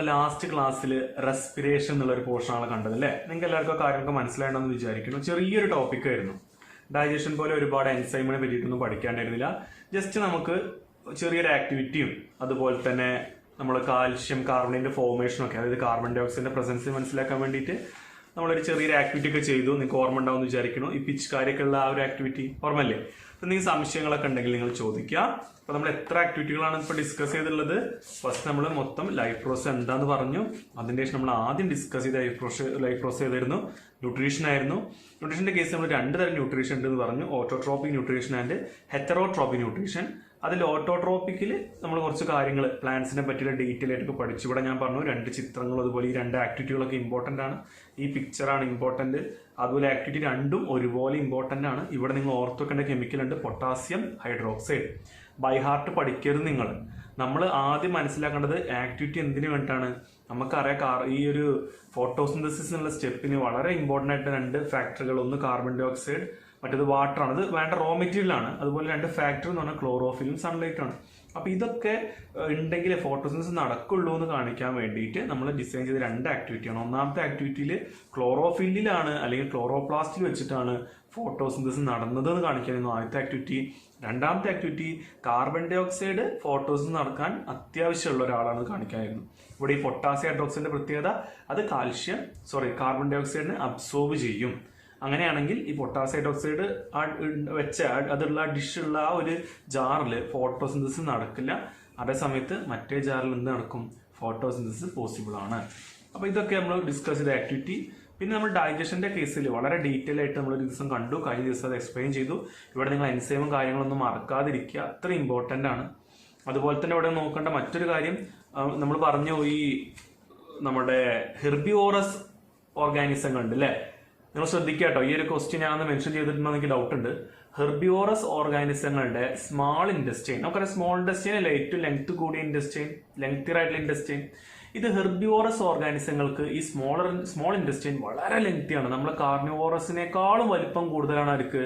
നമ്മൾ ലാസ്റ്റ് ക്ലാസ്സിൽ റെസ്പിറേഷൻ എന്നുള്ളൊരു പോർഷനാണ് കണ്ടത് അല്ലേ? നിങ്ങൾക്ക് എല്ലാവർക്കും കാര്യങ്ങളൊക്കെ മനസ്സിലായിട്ടുണ്ടെന്ന് വിചാരിക്കുന്നു. ചെറിയൊരു ടോപ്പിക് ആയിരുന്നു. ഡൈജഷൻ പോലെ ഒരുപാട് എൻസൈമിനെ പറ്റിയിട്ടൊന്നും പഠിക്കാണ്ടിരുന്നില്ല. ജസ്റ്റ് നമുക്ക് ചെറിയൊരു ആക്ടിവിറ്റിയും അതുപോലെ തന്നെ നമ്മൾ കാൽഷ്യം കാർബണിന്റെ ഫോർമേഷനും ഒക്കെ, അതായത് കാർബൺ ഡൈ ഓക്സൈഡിന്റെ പ്രസൻസ് മനസ്സിലാക്കാൻ വേണ്ടിയിട്ട് നമ്മളൊരു ചെറിയൊരു ആക്ടിവിറ്റി ഒക്കെ ചെയ്തു. നിങ്ങൾക്ക് ഓർമ്മ ഉണ്ടാവും വിചാരിക്കുന്നു. ഈ പിച്ച് ഉള്ള ആ ഒരു ആക്ടിവിറ്റി ഓർമ്മല്ലേ? അപ്പൊ നിങ്ങൾക്ക് സംശയങ്ങളൊക്കെ ഉണ്ടെങ്കിൽ നിങ്ങൾ ചോദിക്കുക. അപ്പൊ നമ്മൾ എത്ര ആക്ടിവിറ്റികളാണ് ഇപ്പോൾ ഡിസ്കസ് ചെയ്തിട്ടുള്ളത്? ഫസ്റ്റ് നമ്മൾ മൊത്തം ലൈഫ് പ്രോസസ് എന്താന്ന് പറഞ്ഞു. അതിന്റെ ശേഷം നമ്മൾ ആദ്യം ഡിസ്കസ് ചെയ്ത ലൈഫ് പ്രോസസ് ചെയ്തിരുന്നു ന്യൂട്രീഷൻ ആയിരുന്നു. ന്യൂട്രീഷന്റെ കേസ് നമ്മൾ രണ്ട് തരം ന്യൂട്രീഷൻ ഉണ്ടെന്ന് പറഞ്ഞു. Autotrophic nutrition and heterotrophic nutrition. അതിൽ ഓട്ടോട്രോപ്പിക്കിൽ നമ്മൾ കുറച്ച് കാര്യങ്ങൾ പ്ലാന്റ്സിനെ പറ്റിയുള്ള ഡീറ്റെയിൽ ആയിട്ട് പഠിച്ചു. ഇവിടെ ഞാൻ പറഞ്ഞു രണ്ട് ചിത്രങ്ങളും അതുപോലെ ഈ രണ്ട് ആക്ടിവിറ്റികളൊക്കെ ഇമ്പോർട്ടൻ്റ് ആണ്. ഈ പിക്ചറാണ് ഇമ്പോർട്ടൻ്റ്, അതുപോലെ ആക്ടിവിറ്റി രണ്ടും ഒരുപോലെ ഇമ്പോർട്ടൻ്റ് ആണ്. ഇവിടെ നിങ്ങൾ ഓർത്ത് വെക്കേണ്ട കെമിക്കൽ ഉണ്ട്, പൊട്ടാസ്യം ഹൈഡ്രോക്സൈഡ്. ബൈ ഹാർട്ട് പഠിക്കരുത് നിങ്ങൾ. നമ്മൾ ആദ്യം മനസ്സിലാക്കേണ്ടത് ആക്ടിവിറ്റി എന്തിനു വേണ്ടിയിട്ടാണ്. നമുക്കറിയാം ഈ ഒരു ഫോട്ടോസിന്തസിസ് എന്നുള്ള സ്റ്റെപ്പിന് വളരെ ഇമ്പോർട്ടൻ്റ് ആയിട്ട് രണ്ട് ഫാക്ടറുകൾ, ഒന്ന് കാർബൺ ഡൈ ഓക്സൈഡ്, മറ്റേത് വാട്ടർ ആണ്. അത് വേണ്ട റോ മെറ്റീരിയൽ ആണ്. അതുപോലെ രണ്ട് ഫാക്ടർ എന്ന് പറഞ്ഞാൽ ക്ലോറോഫിലും സൺലൈറ്റ് ആണ്. അപ്പൊ ഇതൊക്കെ ഉണ്ടെങ്കിൽ ഫോട്ടോസിന്തസിസ് നടക്കുള്ളൂ എന്ന് കാണിക്കാൻ വേണ്ടിയിട്ട് നമ്മൾ ഡിസൈൻ ചെയ്ത രണ്ട് ആക്ടിവിറ്റിയാണ്. ഒന്നാമത്തെ ആക്ടിവിറ്റിയിൽ ക്ലോറോഫില്ലിലാണ് അല്ലെങ്കിൽ ക്ലോറോപ്ലാസ്റ്റിൽ വെച്ചിട്ടാണ് ഫോട്ടോസിന്തസിസ് നടന്നത് എന്ന് കാണിക്കാനായിരുന്നു ആദ്യത്തെ ആക്ടിവിറ്റി. രണ്ടാമത്തെ activity carbon dioxide photosynthesis നടക്കാൻ അത്യാവശ്യമുള്ള ഒരാളാണ് കാണിക്കാനായിരുന്നു. ഇവിടെ ഈ പൊട്ടാസ്യം ഹൈഡ്രോക്സൈഡിന്റെ പ്രത്യേകത, അത് കാർബൺ ഡൈ ഓക്സൈഡിനെ അബ്സോർബ് ചെയ്യും. അങ്ങനെയാണെങ്കിൽ ഈ പൊട്ടാസ്യം ഹൈഡ്രോക്സൈഡ് വെച്ച അതുള്ള ഡിഷുള്ള ആ ഒരു ജാറിൽ ഫോട്ടോസിന്തസിസ് നടക്കില്ല. അതേ സമയത്ത് മറ്റേ ജാറിൽ എന്ത് നടക്കും? ഫോട്ടോസിന്തസിസ് പോസിബിൾ ആണ്. അപ്പൊ ഇതൊക്കെ നമ്മൾ ഡിസ്കസ് ചെയ്ത ആക്ടിവിറ്റി. പിന്നെ നമ്മൾ ഡൈജഷന്റെ കേസിൽ വളരെ ഡീറ്റെയിൽ ആയിട്ട് നമ്മൾ ഒരു ദിവസം കണ്ടു. കഴിഞ്ഞ ദിവസം അത് എക്സ്പ്ലെയിൻ ചെയ്തു. ഇവിടെ നിങ്ങൾ എൻസൈമും കാര്യങ്ങളൊന്നും മറക്കാതിരിക്കുക, അത്ര ഇമ്പോർട്ടൻ്റ് ആണ്. അതുപോലെ തന്നെ ഇവിടെ നോക്കേണ്ട മറ്റൊരു കാര്യം നമ്മൾ പറഞ്ഞു, ഈ നമ്മുടെ ഹെർബിവോറസ് ഓർഗാനിസങ്ങൾ ഉണ്ട് അല്ലേ? നിങ്ങൾ ശ്രദ്ധിക്കുക കേട്ടോ, ഈ ഒരു ക്വസ്റ്റ്യൻ ഞാൻ മെൻഷൻ ചെയ്തിട്ടുണ്ടോ എനിക്ക് ഡൗട്ട് ഉണ്ട്. ഹെർബിവോറസ് ഓർഗാനിസങ്ങളുടെ സ്മാൾ ഇൻഡസ്റ്റൈൻ, നമുക്കറിയാം സ്മോൾ ഇൻഡസ്റ്റൈൻ അല്ലേ ഏറ്റവും ലെങ്ത് കൂടിയ ഇൻഡസ്റ്റൈൻ, ലെങ്തിയർ ആയിട്ടുള്ള ഇൻഡസ്റ്റൈൻ. ഇത് ഹെർബിവോറസ് ഓർഗാനിസങ്ങൾക്ക് ഈ സ്മോൾ ഇൻഡസ്റ്റൈൻ വളരെ ലെങ്തിയാണ്. നമ്മളെ കാർണിവോറസിനേക്കാളും വലിപ്പം കൂടുതലാണ് അവർക്ക്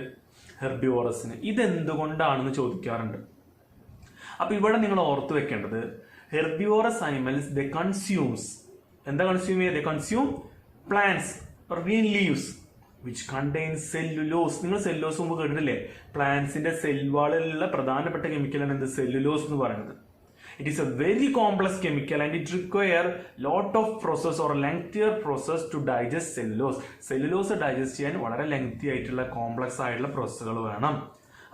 ഹെർബിവോറസിന്. ഇതെന്തുകൊണ്ടാണെന്ന് ചോദിക്കാറുണ്ട്. അപ്പൊ ഇവിടെ നിങ്ങൾ ഓർത്ത് വെക്കേണ്ടത്, ഹെർബിവോറസ് അനിമൽസ് ദേ കൺസ്യൂംസ്, എന്താ കൺസ്യൂം ചെയ്യുക? They consume plants or green leaves which contains cellulose. നിങ്ങൾ സെല്ലുലോസ് മുമ്പ് കേട്ടിട്ടില്ലേ? പ്ലാന്റ്സിന്റെ സെൽവാളിലുള്ള പ്രധാനപ്പെട്ട കെമിക്കലാണ് എന്ത്? സെല്ലുലോസ് എന്ന് പറയുന്നത്. It is a very complex chemical and it require lot of process or lengthier process to digest cellulose. Cellulose digest ചെയ്യാൻ വളരെ lengthy ആയിട്ടുള്ള കോംപ്ലക്സ് ആയിട്ടുള്ള പ്രോസസ്സുകൾ വേണം.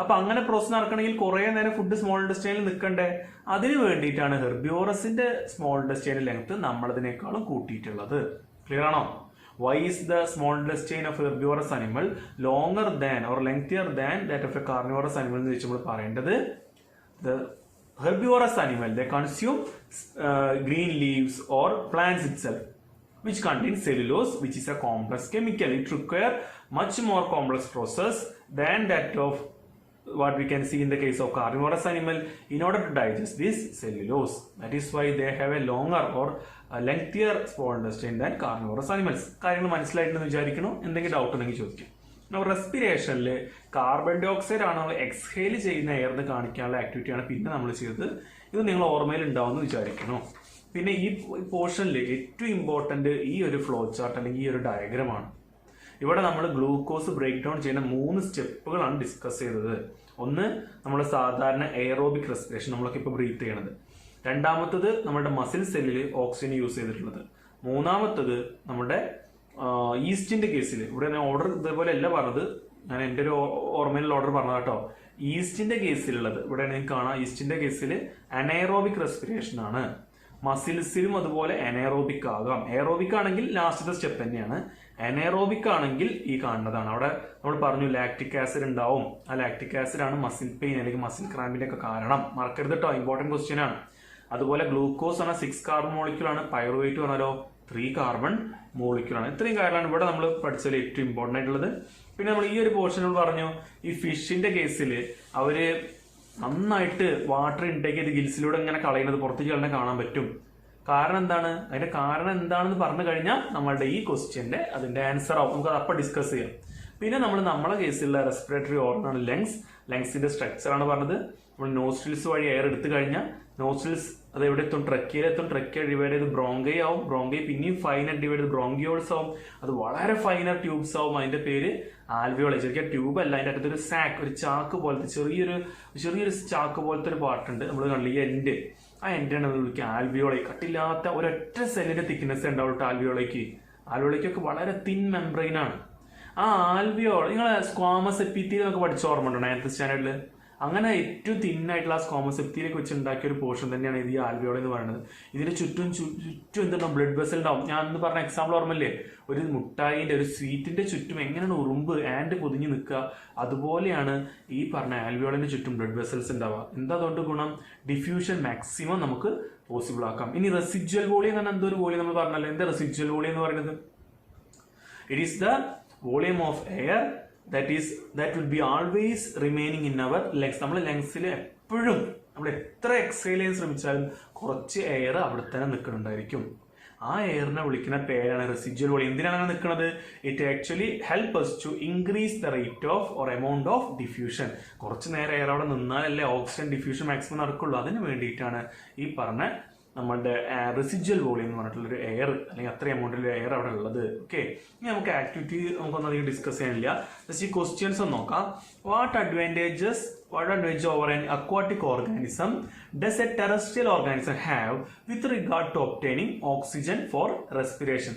അപ്പൊ അങ്ങനെ പ്രോസസ് നടക്കണമെങ്കിൽ കുറെ നേരം ഫുഡ് സ്മോൾ ഇൻഡസ്റ്റൈനിൽ നിൽക്കണ്ടേ? അതിന് വേണ്ടിയിട്ടാണ് ഹെർബിവോറസിന്റെ സ്മോൾ ഇൻഡസ്റ്റൈനിൽ ലെങ്ത് നമ്മളതിനേക്കാളും കൂട്ടിയിട്ടുള്ളത്. ക്ലിയർ ആണോ? Why is the small intestine of herbivorous animal longer than or lengthier than that of a carnivorous animal എന്ന് വെച്ച് നമ്മൾ പറയേണ്ടത്, the herbivorous animal they consume green leaves or plants itself which contain cellulose which is a complex chemical. It require much more complex process than that of what we can see in the case of carnivorous animal in order to digest this cellulose. That is why they have a longer or a lengthier small intestine than carnivorous animals. കാര്യങ്ങൾ മനസ്സിലായിട്ടുണ്ടെന്ന് വിചാരിക്കണം. എന്തെങ്കിലും doubt ഉണ്ടെങ്കിൽ ചോദിക്കും. റെസ്പിറേഷനിൽ carbon dye oxide ആണ് നമ്മൾ exhale ചെയ്യുന്ന എയർന്ന് കാണിക്കാനുള്ള ആക്ടിവിറ്റിയാണ് പിന്നെ നമ്മൾ ചെയ്തത്. ഇത് നിങ്ങൾ ഓർമ്മയിൽ ഉണ്ടാവുമെന്ന് വിചാരിക്കണം. പിന്നെ ഈ പോർഷനിൽ ഏറ്റവും ഇമ്പോർട്ടന്റ് ഈ ഒരു ഫ്ലോ ചാർട്ട് അല്ലെങ്കിൽ ഈ ഒരു ഡയഗ്രമാണ്. ഇവിടെ നമ്മൾ ഗ്ലൂക്കോസ് ബ്രേക്ക് ഡൗൺ ചെയ്യുന്ന 3 സ്റ്റെപ്പുകളാണ് ഡിസ്കസ് ചെയ്തത്. ഒന്ന് നമ്മൾ സാധാരണ എയറോബിക് റെസ്പിറേഷൻ, നമ്മളൊക്കെ ഇപ്പോൾ ബ്രീത്ത് ചെയ്യണത്. രണ്ടാമത്തത് നമ്മുടെ മസിൽ സെല്ലിൽ ഓക്സിജൻ യൂസ് ചെയ്തിട്ടുള്ളത്. മൂന്നാമത്തത് നമ്മുടെ ഈസ്റ്റിന്റെ കേസിൽ, ഇവിടെ ഞാൻ ഓർഡർ ഇതേപോലെ അല്ല പറഞ്ഞത്, ഞാൻ എൻ്റെ ഒരു ഓർമ്മയിലുള്ള ഓർഡർ പറഞ്ഞത് കേട്ടോ. ഈസ്റ്റിന്റെ കേസിലുള്ളത് ഇവിടെ നിങ്ങൾക്ക് കാണാം. ഈസ്റ്റിന്റെ കേസിൽ അനൈറോബിക് റെസ്പിറേഷൻ ആണ്. മസിൽസിലും അതുപോലെ അനൈറോബിക് ആകാം. എയറോബിക് ആണെങ്കിൽ ലാസ്റ്റത്തെ സ്റ്റെപ്പ് തന്നെയാണ്. അനൈറോബിക് ആണെങ്കിൽ ഈ കാണുന്നതാണ്. അവിടെ നമ്മൾ പറഞ്ഞു ലാക്റ്റിക് ആസിഡ് ഉണ്ടാവും. ആ ലാക്റ്റിക് ആസിഡ് ആണ് മസിൽ പെയിൻ അല്ലെങ്കിൽ മസിൽ ക്രാമ്പിന്റെ ഒക്കെ കാരണം. മറക്കരുത് കേട്ടോ, ഇമ്പോർട്ടന്റ് ക്വസ്റ്റ്യൻ ആണ്. അതുപോലെ ഗ്ലൂക്കോസ് ആണ് 6 കാർബൺ മോളിക്യൂൾ ആണ്. പൈറുവേറ്റ് പറഞ്ഞാലോ 3 കാർബൺ മോളിക്യൂൾ ആണ്. ഇത്രയും കാര്യമാണ് ഇവിടെ നമ്മൾ പഠിച്ചതിൽ ഏറ്റവും ഇമ്പോർട്ടന്റ് ആയിട്ടുള്ളത്. പിന്നെ നമ്മൾ ഈ ഒരു പോർഷനിൽ പറഞ്ഞു, ഈ ഫിഷിന്റെ കേസിൽ അവര് നന്നായിട്ട് വാട്ടർ ഇൻടേക്ക് ചെയ്ത് ഗിൽസിലൂടെ ഇങ്ങനെ കളയുന്നത് പുറത്തേക്ക് കളഞ്ഞാൽ കാണാൻ പറ്റും. കാരണം എന്താണ്? അതിന്റെ കാരണം എന്താണെന്ന് പറഞ്ഞു കഴിഞ്ഞാൽ നമ്മളുടെ ഈ ക്വസ്റ്റ്യന്റെ അതിന്റെ ആൻസർ ആവും. നമുക്ക് അത് അപ്പം ഡിസ്കസ് ചെയ്യാം. പിന്നെ നമ്മളെ കേസിലുള്ള റെസ്പിറേറ്ററി ഓർഗനാണ് ലങ്സിന്റെ സ്ട്രക്ചർ ആണ് പറഞ്ഞത്. നമ്മൾ നോസ്ട്രിൽസ് വഴി എയർ എടുത്തു കഴിഞ്ഞാൽ നോസ്ട്രിൽസ് അത് എവിടെ എത്തും? ട്രക്കിയയിലെത്തും. ട്രക്കിയ ഡിവൈഡ് ചെയ്ത് ബ്രോങ്കൈ ആവും. ബ്രോങ്കൈ പിന്നെയും ഫൈനർ ഡിവൈഡ് ചെയ്ത് ബ്രോങ്കിയോൾസ് ആവും. അത് വളരെ ഫൈനർ ട്യൂബ്സ് ആവും. അതിന്റെ പേര് ആൽവിയോളി. ശരിക്കും ട്യൂബ് അല്ല, അതിന്റെ അകത്ത് ഒരു സാക്ക്, ഒരു ചാക്ക് പോലത്തെ ചെറിയൊരു ചാക്ക് പോലത്തെ ഒരു പാർട്ടുണ്ട് നമ്മൾ കണ്ടില്ല, ഈ എൻഡ്. ആ എൻഡാണ് നമ്മൾ വിളിക്കുക ആൽവിയോളി. കട്ടില്ലാത്ത ഒരൊറ്റ സെല്ലിന്റെ തിക്നെസ് ഉണ്ടാവും ആൽവിയോളയ്ക്ക്. ആൽവിയോളയ്ക്കൊക്കെ വളരെ തിൻ മെംബ്രെയിൻ ആണ്. ആ ആൽവിയോൾ നിങ്ങളെ സ്ക്വാമസ് എപ്പിത്തീലിയം എന്നൊക്കെ പഠിച്ച ഓർമ്മ ഉണ്ടോ 9th സ്റ്റാൻഡേർഡിൽ? അങ്ങനെ ഏറ്റവും തിന്നായിട്ടുള്ള ആ സ്ക്വാമസ് എപ്പിത്തീലിയം വെച്ച് ഉണ്ടാക്കിയ ഒരു പോർഷൻ തന്നെയാണ് ഇത് ഈ ആൽവിയോളി എന്ന് പറയുന്നത്. ഇതിന് ചുറ്റും എന്തുണ്ടാവും? ബ്ലഡ് വെസൽ ഉണ്ടാവും. ഞാൻ അന്ന് പറഞ്ഞ എക്സാമ്പിൾ ഓർമ്മയില്ലേ? ഒരു മുട്ടായിന്റെ ഒരു സ്വീറ്റിന്റെ ചുറ്റും എങ്ങനെയാണ് ഉറുമ്പ് ആൻഡ് പൊതിഞ്ഞ് നിൽക്കുക, അതുപോലെയാണ് ഈ പറഞ്ഞ ആൽവിയോളിന്റെ ചുറ്റും ബ്ലഡ് വെസൽസ് ഉണ്ടാവുക. എന്താ അതുകൊണ്ട് ഗുണം? ഡിഫ്യൂഷൻ മാക്സിമം നമുക്ക് പോസിബിൾ ആക്കാം. ഇനി റെസിജ്വൽ വോളിയം എന്ന് പറഞ്ഞാൽ എന്തോ ഒരു വോളിയം നമ്മൾ പറഞ്ഞല്ലോ. എന്താ റെസിജ്വൽ വോളിയം എന്ന് പറയുന്നത്? It is the volume of air that will be always remaining in our lungs. നമ്മുടെ ലങ്സിൽ എപ്പോഴും നമ്മൾ എത്ര എക്സൈൽ ചെയ്യാൻ ശ്രമിച്ചാലും കുറച്ച് എയർ അവിടെ തന്നെ നിൽക്കുന്നുണ്ടായിരിക്കും. ആ എയറിനെ വിളിക്കുന്ന പേരാണ് റെസിജ്വൽ വോളിയം. എന്തിനാണ് നിൽക്കുന്നത്? It actually help us to increase the rate of or amount of diffusion. കുറച്ച് നേരം എയർ അവിടെ നിന്നാലല്ലേ ഓക്സിജൻ ഡിഫ്യൂഷൻ മാക്സിമം നടക്കുള്ളൂ. അതിന് വേണ്ടിയിട്ടാണ് ഈ പറഞ്ഞ നമ്മളുടെ റെസിജ്വൽ വോളിയം എന്ന് പറഞ്ഞിട്ടുള്ളൊരു എയർ, അല്ലെങ്കിൽ അത്ര എമൗണ്ടിൽ എയർ അവിടെ ഉള്ളത്. ഓക്കെ, ഇനി നമുക്ക് ആക്ടിവിറ്റി നമുക്കൊന്നും അധികം ഡിസ്കസ് ചെയ്യാനില്ല. ജസ്റ്റ് ഈ ക്വസ്റ്റ്യൻസ് ഒന്ന് നോക്കാം. What advantage over an aquatic organism does a terrestrial organism have with regard to obtaining oxygen for respiration?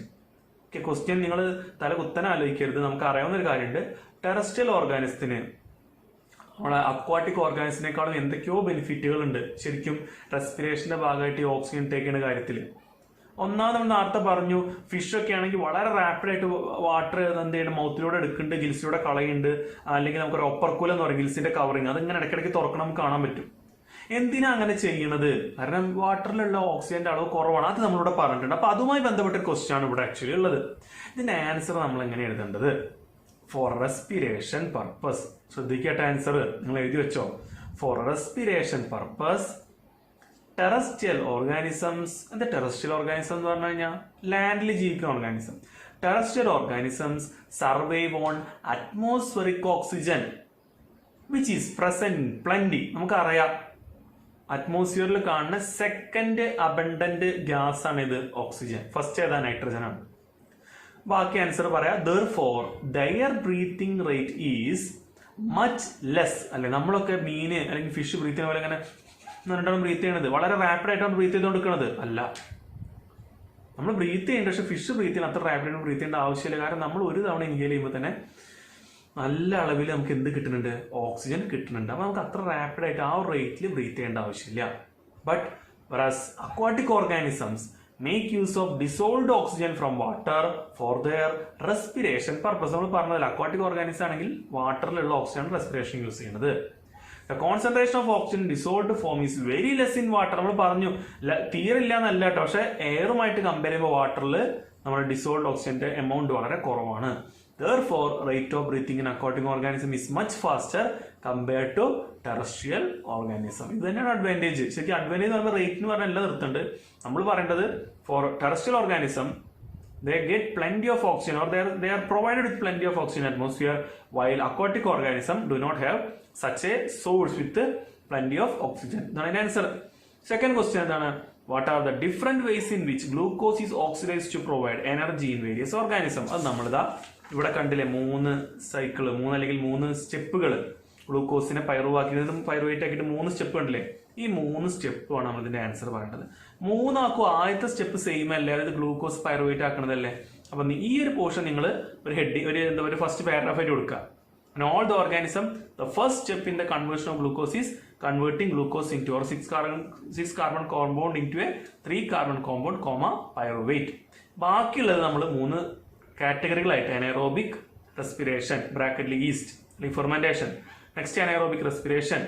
Okay, question നിങ്ങൾ തല കുത്തനെ ആലോചിക്കരുത്. നമുക്ക് അറിയാവുന്ന ഒരു കാര്യമുണ്ട്. ടെറസ്ട്രിയൽ ഓർഗാനിസത്തിന് നമ്മളെ അക്വാട്ടിക് ഓർഗാനിസിനേക്കാളും എന്തൊക്കെയോ ബെനിഫിറ്റുകൾ ഉണ്ട് ശരിക്കും റെസ്പിറേഷന്റെ ഭാഗമായിട്ട് ഈ ഓക്സിജൻ ഇൻടേക്ക് ചെയ്യുന്ന കാര്യത്തിൽ. ഒന്നാമത് നമ്മൾ നേരത്തെ പറഞ്ഞു, ഫിഷ് ഒക്കെ ആണെങ്കിൽ വളരെ റാപ്പിഡായിട്ട് വാട്ടർ എന്ത് ചെയ്യണം, മൗത്തിലൂടെ എടുക്കുന്നുണ്ട്, ഗിൽസിലൂടെ കളയുന്നുണ്ട്. അല്ലെങ്കിൽ നമുക്കൊരു ഒപ്പർക്കുലം എന്ന് പറയും, ഗിൽസിന്റെ കവറിങ്, അതിങ്ങനെ ഇടയ്ക്കിടയ്ക്ക് തുറക്കണം, നമുക്ക് കാണാൻ പറ്റും. എന്തിനാ അങ്ങനെ ചെയ്യണത്? കാരണം വാട്ടറിലുള്ള ഓക്സിജന്റെ അളവ് കുറവാണ്. അത് നമ്മളിവിടെ പറഞ്ഞിട്ടുണ്ട്. അപ്പൊ അതുമായി ബന്ധപ്പെട്ട ഒരു ക്വസ്റ്റ്യൻ ആണ് ഇവിടെ ആക്ച്വലി ഉള്ളത്. ഇതിന്റെ ആൻസർ നമ്മൾ എങ്ങനെ എഴുതേണ്ടത്? For respiration purpose. ശ്രദ്ധിക്കട്ടെ, ആൻസർ നിങ്ങൾ എഴുതി വെച്ചോ. For respiration purpose terrestrial organisms. എന്താ ടെറസ്ട്രിയൽ ഓർഗാനിസം എന്ന് പറഞ്ഞു കഴിഞ്ഞാൽ ലാൻഡിൽ ജീവിക്കുന്ന organism. Terrestrial organisms survive on atmospheric oxygen which is present plenty. നമുക്കറിയാം അറ്റ്മോസ്ഫിയറിൽ കാണുന്ന സെക്കൻഡ് അബണ്ടന്റ് ഗ്യാസ് ആണ് ഇത് ഓക്സിജൻ. ഫസ്റ്റ് ഏതാ? നൈട്രജൻ ആണ്. ബാക്കി ആൻസർ പറയാം. Therefore, their breathing rate is much less. അല്ലെ, നമ്മളൊക്കെ മീന് അല്ലെങ്കിൽ ഫിഷ് ബ്രീത്ത് ചെയ്യുന്ന പോലെ ഇങ്ങനെ എന്നിട്ടാണ് ബ്രീത്ത് ചെയ്യണത്. വളരെ റാപ്പിഡായിട്ടാണ് ബ്രീത്ത് ചെയ്തുകൊണ്ടിരിക്കുന്നത് അല്ല. നമ്മൾ ബ്രീത്ത് ചെയ്യേണ്ട, പക്ഷെ ഫിഷ് ബ്രീത്ത് ചെയ്യാൻ അത്ര റാപ്പിഡായിട്ട് ബ്രീത്ത് ചെയ്യേണ്ട ആവശ്യമില്ല. കാരണം നമ്മൾ ഒരു തവണ ഇൻഹേൽ ചെയ്യുമ്പോൾ തന്നെ നല്ല അളവിൽ നമുക്ക് എന്ത് കിട്ടുന്നുണ്ട്? ഓക്സിജൻ കിട്ടുന്നുണ്ട്. അപ്പൊ നമുക്ക് അത്ര റാപ്പിഡായിട്ട് ആ ഒരു റേറ്റിൽ ബ്രീത്ത് ചെയ്യേണ്ട ആവശ്യമില്ല. But whereas aquatic organisms make use of dissolved oxygen from water for their respiration purpose. നമ്മൾ പറഞ്ഞതല്ല, അക്വാട്ടിക് ഓർഗാനിസം ആണെങ്കിൽ വാട്ടറിലുള്ള ഓക്സിജൻ റെസ്പിറേഷൻ യൂസ് ചെയ്യുന്നത്. The concentration of oxygen in dissolved form is very less in water. നമ്മൾ പറഞ്ഞു തീരെ ഇല്ല എന്നല്ല കേട്ടോ, പക്ഷെ എയറുമായിട്ട് കമ്പയർ ചെയ്യുമ്പോൾ വാട്ടറിൽ നമ്മുടെ ഡിസോൾഡ് ഓക്സിജന്റെ എമൗണ്ട് വളരെ കുറവാണ്. Therefore, rate of breathing in aquatic organism is much faster compared to terrestrial organism. ഇത് തന്നെയാണ് അഡ്വാൻറ്റേജ്. ശരിക്കും അഡ്വാൻറ്റേജ് എന്ന് പറയുമ്പോൾ റേറ്റ് എന്ന് പറഞ്ഞാൽ എല്ലാം നിർത്തുന്നുണ്ട്. നമ്മൾ പറയേണ്ടത് four terrestrial organism they get plenty of oxygen, or they are provided with plenty of oxygen in atmosphere, while aquatic organism do not have such a source with plenty of oxygen. ഇതാണ് answer. Second question എന്താണ്? What are the different ways in which glucose is oxidized to provide energy in various organisms? അത് നമ്മളിതാ ഇവിടെ കണ്ടില്ലേ, 3 cycle, 3 അല്ലെങ്കിൽ 3 സ്റ്റെപ്പുകൾ. ഗ്ലൂക്കോസിനെ പൈറുവാക്കിയതും pyruvate ആക്കിയിട്ട് 3 step കണ്ടില്ലേ? ഈ 3 സ്റ്റെപ്പാണ് നമ്മൾ ഇതിന്റെ ആൻസർ പറയേണ്ടത്. 3 ആക്കും. ആദ്യത്തെ സ്റ്റെപ്പ് സെയിം അല്ലേ, അതായത് ഗ്ലൂക്കോസ് പൈറുവേറ്റ് ആക്കണതല്ലേ. അപ്പൊ ഈ ഒരു പോർഷൻ നിങ്ങൾ ഒരു ഹെഡിങ് ഒരു ഫസ്റ്റ് പാരഗ്രാഫ് ആയിട്ട് കൊടുക്കുക. In all the organism, the first step in the conversion of glucose is converting glucose into or 6 carbon compound into a 3 carbon compound, pyruvate. ബാക്കിയുള്ളത് നമ്മൾ 3 കാറ്റഗറികളായിട്ട് അനൈറോബിക് റെസ്പിറേഷൻ ബ്രാക്കറ്റിൽ ഈസ്റ്റ് അല്ലെങ്കിൽ fermentation, next anaerobic respiration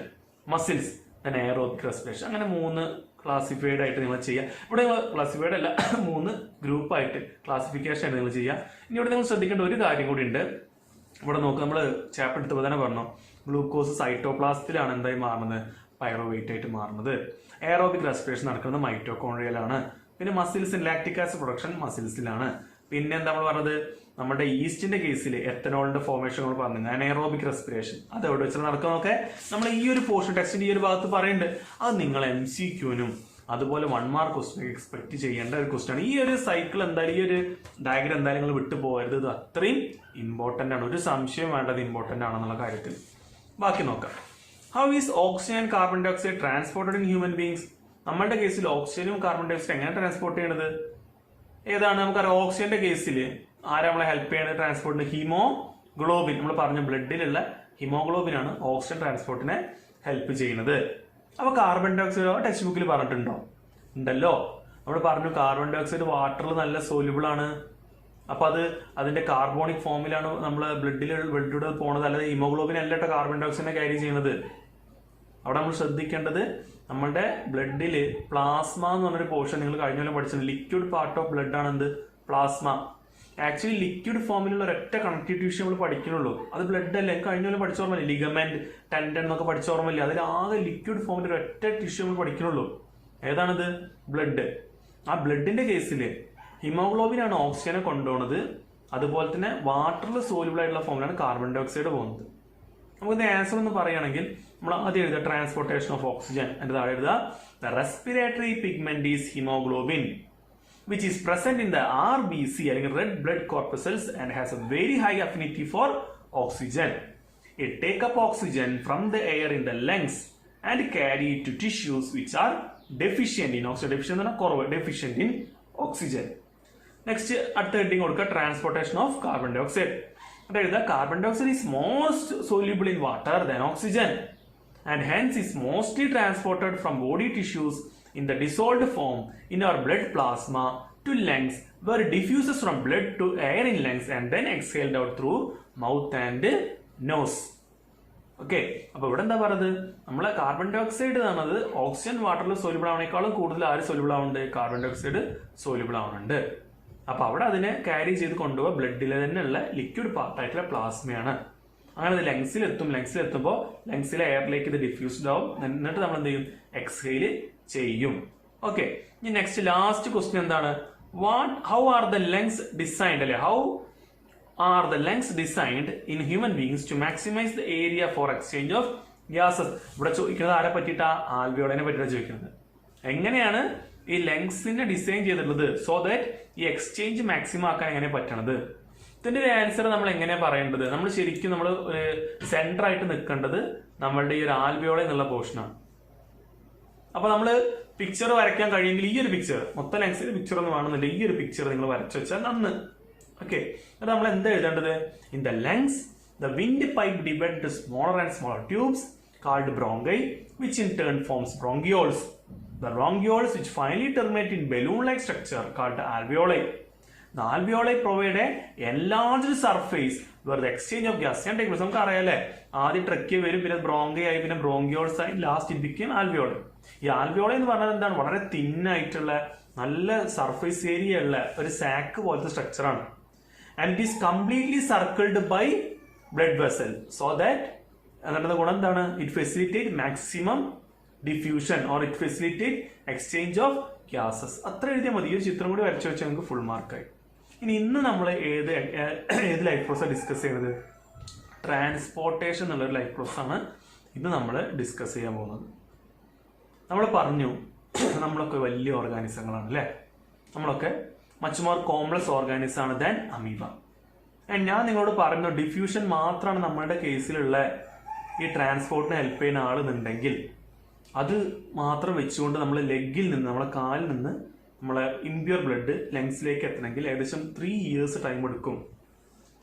muscles, then aerobic respiration, അങ്ങനെ 3 classified ആയിട്ട് നിങ്ങൾ ചെയ്യുക. ഇവിടെ നിങ്ങൾ ക്ലാസിഫൈഡ് അല്ല, 3 ഗ്രൂപ്പായിട്ട് ക്ലാസിഫിക്കേഷൻ ആയിട്ട് നിങ്ങൾ ചെയ്യുക. ഇനി ഇവിടെ നിങ്ങൾ ശ്രദ്ധിക്കേണ്ട ഒരു കാര്യം കൂടി ഉണ്ട്. ഇവിടെ നോക്കുക, നമ്മൾ ചാപ്റ്റർ എടുത്തപ്പോൾ തന്നെ പറഞ്ഞു, ഗ്ലൂക്കോസ് സൈറ്റോപ്ലാസത്തിലാണ് എന്തായി മാറുന്നത്? പൈറുവേറ്റ് ആയിട്ട് മാറുന്നത്. എയറോബിക് റെസ്പിറേഷൻ നടക്കുന്നത് മൈറ്റോകോൺഡ്രിയയിലാണ്. പിന്നെ മസിൽസ് ലാക്റ്റിക് ആസിഡ് പ്രൊഡക്ഷൻ മസിൽസിലാണ്. പിന്നെ എന്താ നമ്മൾ പറഞ്ഞത്? നമ്മുടെ ഈസ്റ്റിന്റെ കേസിൽ എത്തനോളിന്റെ ഫോർമേഷൻ നമ്മൾ പറഞ്ഞു. അനൈറോബിക് റെസ്പിറേഷൻ അത് എവിടെ വെച്ചാൽ നടക്കുന്നതൊക്കെ നമ്മൾ ഈ ഒരു പോർഷൻ ടെക്സ്റ്റിന്റെ ഈ ഒരു ഭാഗത്ത് പറയുന്നുണ്ട്. അത് നിങ്ങൾ MCQനും അതുപോലെ 1 മാർക്ക് ക്വസ്റ്റ്യൻ എക്സ്പെക്ട് ചെയ്യേണ്ട ഒരു ക്വസ്റ്റ്യൻ ആണ്. ഈ ഒരു സൈക്കിൾ എന്തായാലും ഈ ഒരു ഡയഗ്രം എന്തായാലും നിങ്ങൾ വിട്ടു പോകരുത്. ഇത് അത്രയും ഇമ്പോർട്ടൻ്റ് ആണ്, ഒരു സംശയം വേണ്ടത് ഇമ്പോർട്ടൻ്റ് ആണെന്നുള്ള കാര്യത്തിൽ. ബാക്കി നോക്കാം. How is oxygen and carbon dioxide transported in human beings? നമ്മുടെ കേസിൽ ഓക്സിജനും കാർബൺ ഡൈ ഓക്സൈഡ് എങ്ങനെ ട്രാൻസ്പോർട്ട് ചെയ്യണത്? ഏതാണ് നമുക്കറിയാം. ഓക്സിജന്റെ കേസിൽ ആരാ നമ്മളെ ഹെൽപ്പ് ചെയ്യുന്നത് ട്രാൻസ്പോർട്ടിന്? ഹീമോഗ്ലോബിൻ. നമ്മൾ പറഞ്ഞ ബ്ലഡിലുള്ള ഹീമോഗ്ലോബിൻ ആണ് ഓക്സിജൻ ട്രാൻസ്പോർട്ടിനെ ഹെൽപ്പ് ചെയ്യുന്നത്. അപ്പൊ കാർബൺ ഡൈ ഓക്സൈഡ് ടെക്സ്റ്റ് ബുക്കിൽ പറഞ്ഞിട്ടുണ്ടോ? ഉണ്ടല്ലോ. നമ്മൾ പറഞ്ഞു കാർബൺ ഡൈ ഓക്സൈഡ് വാട്ടറിൽ നല്ല സോല്യൂബിൾ ആണ്. അപ്പൊ അത് അതിന്റെ കാർബോണിക് ഫോമിലാണ് നമ്മൾ ബ്ലഡിലൂടെ പോണത്. അല്ലാതെ ഹീമോഗ്ലോബിൻ അല്ല കാർബൺ ഡൈ ഓക്സൈഡിനെ ക്യാരി ചെയ്യുന്നത്. അവിടെ നമ്മൾ ശ്രദ്ധിക്കേണ്ടത് നമ്മളുടെ ബ്ലഡിൽ പ്ലാസ്മ എന്ന് പറഞ്ഞൊരു പോർഷൻ നിങ്ങൾ കഴിഞ്ഞ കൊല്ലം പഠിച്ചത്. ലിക്വിഡ് പാർട്ട് ഓഫ് ബ്ലഡ് ആണ് എന്ത്? പ്ലാസ്മ. ആക്ച്വലി ലിക്വിഡ് ഫോമിലുള്ള ഒരൊറ്റ കണക്റ്റീവ് ടിഷ്യൂ നമ്മൾ പഠിക്കുന്നുള്ളൂ. അത് ബ്ലഡ് അല്ലേ. കഴിഞ്ഞ കൊല്ലം പഠിച്ച ഓർമ്മയില്ലേ? ലിഗമെന്റ്, ടെൻഡൻ എന്നൊക്കെ പഠിച്ച ഓർമ്മയില്ലേ? അതിലാകെ ലിക്വിഡ് ഫോമിൽ ഒരൊറ്റ ടിഷ്യൂ നമ്മൾ പഠിക്കുന്നുള്ളൂ. ഏതാണത്? ബ്ലഡ്. ആ ബ്ലഡിന്റെ കേസിൽ ഹിമോഗ്ലോബിൻ ആണ് ഓക്സിജനെ കൊണ്ടുപോകുന്നത്. അതുപോലെ തന്നെ വാട്ടറിൽ സോല്യൂബിൾ ആയിട്ടുള്ള ഫോമിലാണ് കാർബൺ ഡൈ ഓക്സൈഡ് പോകുന്നത്. നമുക്ക് ആൻസർ എന്ന് പറയുകയാണെങ്കിൽ നമ്മൾ ആദ്യം എഴുതുക ട്രാൻസ്പോർട്ടേഷൻ ഓഫ് ഓക്സിജൻ. അതിന്റെ താഴെ എഴുതുക the respiratory pigment is haemoglobin which is present in the RBC അല്ലെങ്കിൽ red blood corpuscles and has a very high affinity for oxygen. It take up oxygen from the air in the lungs and carry it to tissues which are deficient in oxygen. Deficient എന്ന് പറഞ്ഞാൽ deficient in oxygen. Next അടുത്ത heading കൊടുക്കുക transportation of carbon dioxide. അതായത് carbon dioxide is most soluble in water than oxygen and hence is mostly transported from body tissues in the dissolved form in our blood plasma to lungs, where it diffuses from blood to air in lungs and then exhaled out through mouth and nose. Okay. അപ്പൊ ഇവിടെ എന്താ പറയുന്നത്? നമ്മളെ carbon dye oxide എന്നത് oxygen വാട്ടറിൽ soluble ആവണേക്കാളും കൂടുതൽ ആര് soluble ആവുന്നുണ്ട്? കാർബൺ ഡൈ ഓക്സൈഡ് സോല്യൂബിൾ ആവുന്നുണ്ട്. അപ്പൊ അവിടെ അതിനെ ക്യാരി ചെയ്ത് കൊണ്ടുപോകുക ബ്ലഡിലെ തന്നെയുള്ള ലിക്വിഡ് പാർട്ടായിട്ടുള്ള പ്ലാസ്മയാണ്. അങ്ങനെ അത് ലങ്സിലെത്തും. ലങ്സിലെത്തുമ്പോൾ ലങ്സിലെ എയറിലേക്ക് ഇത് ഡിഫ്യൂസ്ഡ് ആവും. എന്നിട്ട് നമ്മൾ എന്ത് ചെയ്യും? എക്സ്ഹെയിൽ ചെയ്യും. ഓക്കെ. ഇനി നെക്സ്റ്റ് ലാസ്റ്റ് ക്വസ്റ്റ്യൻ എന്താണ്? How are the lungs designed അല്ലെ? How are the lungs designed in human beings to maximize the area for exchange of gases? ഇവിടെ ചോദിക്കുന്നത് ആരെ പറ്റിയിട്ടാ? ആൽവിയോളിനെ പറ്റിയിട്ടാണ് ചോദിക്കുന്നത്. എങ്ങനെയാണ് ഈ ലങ്സിനെ ഡിസൈൻ ചെയ്തിട്ടുള്ളത് സോ ദാറ്റ് ഈ എക്സ്ചേഞ്ച് മാക്സിമം ആക്കാൻ എങ്ങനെ പറ്റണത്? ഇതിന്റെ ഒരു ആൻസർ നമ്മൾ എങ്ങനെയാ പറയേണ്ടത്? നമ്മൾ ശരിക്കും നമ്മൾ സെന്റർ ആയിട്ട് നിൽക്കേണ്ടത് നമ്മളുടെ ഈ ഒരു ആൽവിയോള എന്നുള്ള പോർഷനാണ്. അപ്പൊ നമ്മൾ പിക്ചർ വരയ്ക്കാൻ കഴിയുമെങ്കിൽ ഈ ഒരു പിക്ചർ മൊത്തം ലെങ്സിൽ പിക്ചർ ഒന്നും വേണമെന്നില്ല. ഈ ഒരു പിക്ചർ നിങ്ങൾ വരച്ചു വെച്ചാൽ നന്ന്. ഓക്കെ. അത് നമ്മൾ എന്താ എഴുതേണ്ടത്? In the lungs the windpipe divide to smaller and smaller tubes called bronchi which in turn forms bronchioles. The bronchioles which finally terminate in balloon-like structure called alveoli. The alveoli provide a enlarged surface where the exchange of gas can take place. നമുക്ക് അറിയാലേ, ആദ്യം trachea വരും, പിന്നെ bronchi ആയി, പിന്നെ bronchioles ആയി, last it became ആൽവിയോളി. ഈ ആൽവിയോളി എന്ന് പറഞ്ഞാൽ എന്താണ്? വളരെ തിന്നായിട്ടുള്ള നല്ല സർഫേസ് ഏരിയ ഉള്ള ഒരു സാക്ക് പോലത്തെ സ്ട്രക്ചറാണ്. And it is completely circled by blood vessel so that അതിന്റെ ഗുണം എന്താണ്? It facilitate maximum diffusion or it facilitate exchange of gases. അത്ര എഴുതിയാൽ മതി. ഈ ചിത്രം കൂടി വരച്ചു വെച്ചാൽ നമുക്ക് ഫുൾ മാർക്കായി. ഇനി ഇന്ന് നമ്മൾ ഏത് ലൈഫ് പ്രോസസ് ഡിസ്കസ് ചെയ്യുന്നത്? ട്രാൻസ്പോർട്ടേഷൻ എന്നുള്ളൊരു ലൈഫ് പ്രോസസ് ആണ് ഇന്ന് നമ്മൾ ഡിസ്കസ് ചെയ്യാൻ പോകുന്നത്. നമ്മൾ പറഞ്ഞു നമ്മളൊക്കെ വലിയ ഓർഗാനിസങ്ങളാണ് അല്ലേ? നമ്മളൊക്കെ മച്ച് മോർ കോംപ്ലക്സ് ഓർഗാനിസം ആണ് ദാൻ അമീബ. ഞാൻ നിങ്ങളോട് പറഞ്ഞു ഡിഫ്യൂഷൻ മാത്രമാണ് നമ്മുടെ കേസിലുള്ള ഈ ട്രാൻസ്പോർട്ടിന് ഹെൽപ്പ് ചെയ്യുന്ന ആളെന്നുണ്ടെങ്കിൽ അത് മാത്രം വെച്ചുകൊണ്ട് നമ്മൾ ലെഗിൽ നിന്ന്, നമ്മളെ കാലിൽ നിന്ന് നമ്മളെ ഇംപ്യൂർ ബ്ലഡ് ലങ്സിലേക്ക് എത്തണമെങ്കിൽ ഏകദേശം 3 years ടൈം എടുക്കും.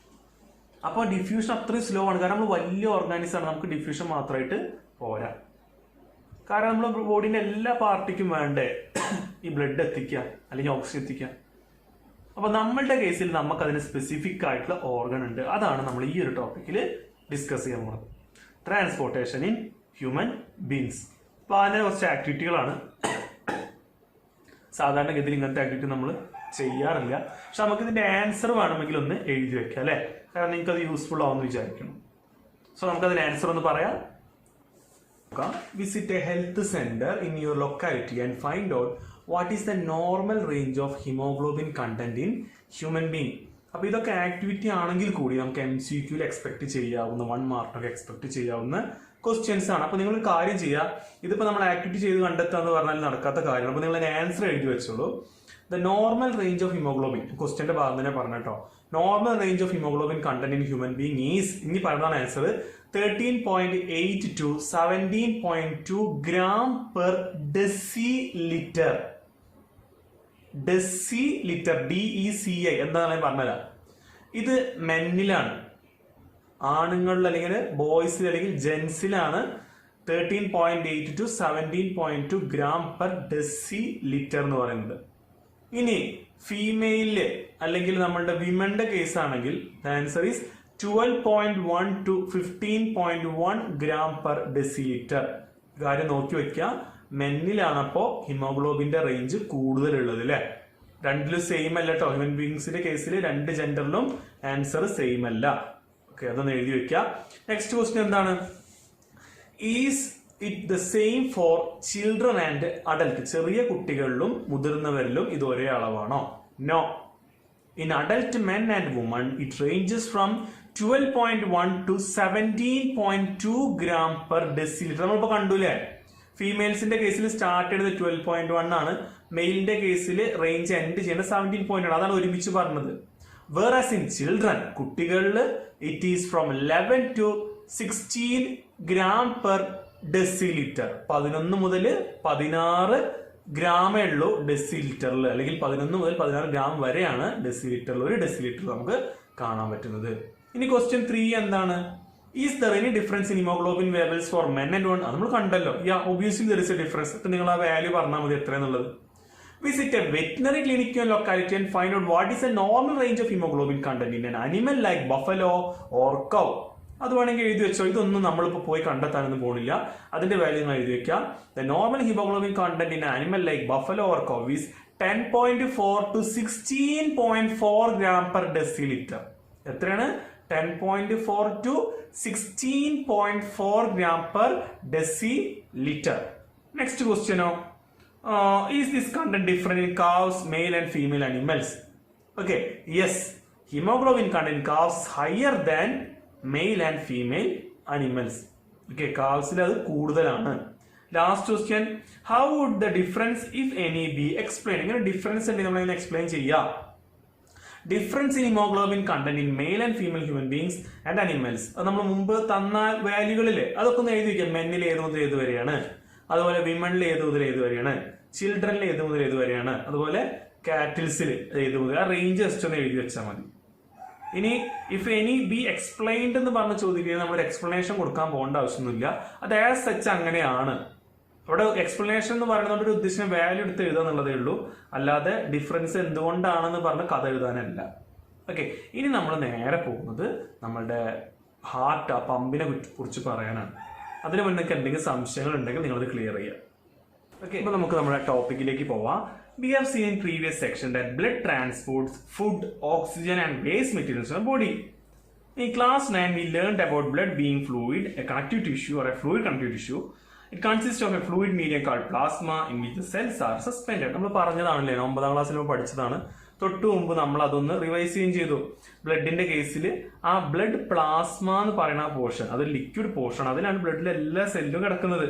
അപ്പോൾ ഡിഫ്യൂഷൻ അത്രയും സ്ലോ ആണ്. കാരണം നമ്മൾ വലിയ ഓർഗാനിസം ആണ്, നമുക്ക് ഡിഫ്യൂഷൻ മാത്രമായിട്ട് പോരാ. കാരണം നമ്മൾ ബോഡിന്റെ എല്ലാ പാർട്ടിക്കും വേണ്ടേ ഈ ബ്ലഡ് എത്തിക്കുക അല്ലെങ്കിൽ ഓക്സിജൻ എത്തിക്കുക. അപ്പൊ നമ്മളുടെ കേസിൽ നമുക്ക് അതിന് സ്പെസിഫിക് ആയിട്ടുള്ള ഓർഗൻ ഉണ്ട്. അതാണ് നമ്മൾ ഈ ഒരു ടോപ്പിക്കിൽ ഡിസ്കസ് ചെയ്യാൻ പോകുന്നത്. Transportation in human beings. അപ്പൊ അതിന് കുറച്ച് ആക്ടിവിറ്റികളാണ്. സാധാരണഗതിയിൽ ഇങ്ങനത്തെ ആക്ടിവിറ്റി നമ്മൾ ചെയ്യാറില്ല. പക്ഷെ നമുക്ക് ഇതിന്റെ ആൻസർ വേണമെങ്കിൽ ഒന്ന് എഴുതി വെക്കാം അല്ലെ? കാരണം നിങ്ങൾക്ക് അത് യൂസ്ഫുൾ ആവുമെന്ന് വിചാരിക്കണം. സോ നമുക്ക് അതിന്റെ ആൻസർ ഒന്ന് പറയാം. Visit a health center in your locality and find out what is the normal range of hemoglobin content in human being. അപ്പൊ ഇതൊക്കെ ആക്ടിവിറ്റി ആണെങ്കിൽ കൂടി നമുക്ക് MCQയിൽ എക്സ്പെക്ട് ചെയ്യാവുന്ന 1 മാർക്കൊക്കെ എക്സ്പെക്ട് ചെയ്യാവുന്ന ക്വസ്റ്റ്യൻസ് ആണ്. അപ്പൊ നിങ്ങൾ കാര്യം ചെയ്യുക, ഇതിപ്പോ നമ്മൾ ആക്ടിവിറ്റി ചെയ്ത് കണ്ടെത്തുക എന്ന് പറഞ്ഞാൽ നടക്കാത്ത കാര്യമാണ്. അപ്പൊ നിങ്ങൾ ആൻസർ എഴുതി വെച്ചോളൂ. The normal range of haemoglobin, ക്വസ്റ്റ്യന്റെ ഭാഗം തന്നെ പറഞ്ഞോ, normal range of haemoglobin content in human being is, ഇനി പറഞ്ഞതാണ് answer, 13.8 to 17.2 gram per deciliter. Decilitre, DECI എന്താണ് പറഞ്ഞത്? ഇത് മെന്നിലാണ്, ആണുങ്ങളിൽ അല്ലെങ്കിൽ ബോയ്സിൽ അല്ലെങ്കിൽ ജെൻസിലാണ് 13.8 to 17.2 gram per deciliter എന്ന് പറയുന്നത്. ഇനി ഫീമെയില് അല്ലെങ്കിൽ നമ്മളുടെ വിമന്റെ കേസ് ആണെങ്കിൽ answer is 12.1 to 15.1 gram per deciliter. കാര്യം നോക്കി വെക്കുക, മെന്നിലാണപ്പോ ഹിമോഗ്ലോബിന്റെ റേഞ്ച് കൂടുതലുള്ളത് അല്ലെ. രണ്ടിലും സെയിം അല്ല കേട്ടോ. ഹ്യൂമൻ ബീങ്സിന്റെ കേസിൽ രണ്ട് ജെൻഡറിലും ആൻസർ സെയിം അല്ല. ഓക്കെ, അതൊന്ന് എഴുതി വെക്കുക. നെക്സ്റ്റ് ക്വസ്റ്റ്യൻ എന്താണ്? Is it the same for children and adult? ചെറിയ കുട്ടികളിലും മുതിർന്നവരിലും ഇത് ഒരേ അളവാണോ? No. In adult men and woman it ranges from 12.1 to 17.2 gram per deciliter. നമ്മളിപ്പോ കണ്ടുല്ലേ, ഫീമെയിൽസിന്റെ കേസിൽ സ്റ്റാർട്ട് ചെയ്തത് 12.1 ആണ്, മെയിലിന്റെ കേസിൽ റേഞ്ച് എൻഡ് ചെയ്യുന്നത് 17.1 ആണ്. അതാണ് ഒരുമിച്ച് പറഞ്ഞത്. വേറാസ് ഇൻ ചിൽഡ്രൻ, കുട്ടികളിൽ it is from 11 to 16 gram per deciliter. 11 മുതൽ 16 ഗ്രാമേ ഉള്ളൂ ഡെസിലിറ്ററിൽ, അല്ലെങ്കിൽ 11 മുതൽ 16 ഗ്രാം വരെയാണ് ഡെസിലിറ്ററിൽ, ഒരു ഡെസിലിറ്റർ നമുക്ക് കാണാൻ പറ്റുന്നത്. ഇനി ക്വസ്റ്റ്യൻ 3 എന്താണ്? Is there any difference in haemoglobin levels for men and woman? നമ്മൾ കണ്ടല്ലോ. Obviously there is a difference. നിങ്ങൾ ആ വാല്യൂ പറഞ്ഞാൽ മതി എത്രയെന്നുള്ളത്. Visit a veterinary clinic in locality and find out what is a normal range of haemoglobin content in an animal like buffalo or cow. അത് വേണമെങ്കിൽ എഴുതി വെച്ചോ. ഇതൊന്നും നമ്മളിപ്പോൾ പോയി കണ്ടെത്താനൊന്നും പോണില്ല. അതിന്റെ വാല്യൂ നിങ്ങൾ എഴുതി വെക്കാം. The normal haemoglobin content in animal like buffalo or cow is 10.4 to 16.4 gram per deciliter. എത്രയാണ്? 10.4 to 16.4 gram per deciliter. Next question. Is this content different in cows, male and female animals? Okay, yes. Hemoglobin content in cows higher than male and female animals. Okay, cows അത് കൂടുതലാണ്. Last question, how would the difference if any be explain? ഇങ്ങനെ difference ഉണ്ടെങ്കിൽ നമ്മൾ explain ചെയ്യാം. Difference in haemoglobin content in male and female human beings and animals. അത് നമ്മൾ മുമ്പ് തന്ന വാല്യൂകളില് അതൊക്കെ ഒന്ന് എഴുതി വയ്ക്കാം. മെന്നിൽ ഏത് മുതൽ ഏത് വരെയാണ്, അതുപോലെ വിമണിൽ ഏത് മുതൽ ഏത് വരെയാണ്, ചിൽഡ്രനിൽ ഏത് മുതൽ ഏത് വരെയാണ്, അതുപോലെ കാറ്റിൽസിൽ ഏത് മുതൽ, ആ റേഞ്ച് ജസ്റ്റ് ഒന്ന് എഴുതി വെച്ചാൽ മതി. ഇനി ഇഫ് എനി ബി എക്സ്പ്ലെയിൻഡ് എന്ന് പറഞ്ഞ ചോദ്യം നമ്മൾ എക്സ്പ്ലനേഷൻ കൊടുക്കാൻ പോകേണ്ട ആവശ്യമൊന്നുമില്ല. അത് ആസ് സച്ച് അങ്ങനെയാണ്. അവിടെ എക്സ്പ്ലനേഷൻ എന്ന് പറയുന്നത് ഒരു ഉദ്ദേശം വാല്യൂ എടുത്ത് എഴുതുക എന്നുള്ളതേ ഉള്ളൂ, അല്ലാതെ ഡിഫറൻസ് എന്തുകൊണ്ടാണെന്ന് പറഞ്ഞ് കഥ എഴുതാനല്ല. ഓക്കെ, ഇനി നമ്മൾ നേരെ പോകുന്നത് നമ്മളുടെ ഹാർട്ട്, ആ പമ്പിനെ കുറിച്ച് പറയാനാണ്. അതിന് മുന്നേ എന്തെങ്കിലും സംശയങ്ങൾ ഉണ്ടെങ്കിൽ നിങ്ങളത് ക്ലിയർ ചെയ്യുക. ഓക്കെ, ഇപ്പൊ നമുക്ക് നമ്മുടെ ടോപ്പിക്കിലേക്ക് പോവാം. We have seen in previous section that blood transports food, oxygen and waste materials in the body. In class 9, we learned about blood being fluid, a connective tissue or a fluid connective tissue. It consists of a fluid medium called plasma in which the cells are suspended. നമ്മൾ പറഞ്ഞതാണല്ലേ, 9ാം ക്ലാസ്സിൽ പഠിച്ചതാണ്. തൊട്ട് മുമ്പ് നമ്മൾ അതൊന്ന് revise ചെയ്യുകയും ചെയ്തു. ബ്ലഡിന്റെ കേസിൽ ആ ബ്ലഡ് പ്ലാസ്മ എന്ന് പറയുന്ന പോർഷൻ, അത് ലിക്വിഡ് പോർഷൻ, അതിലാണ് ബ്ലഡിലെ എല്ലാ സെല്ലും കിടക്കുന്നത്.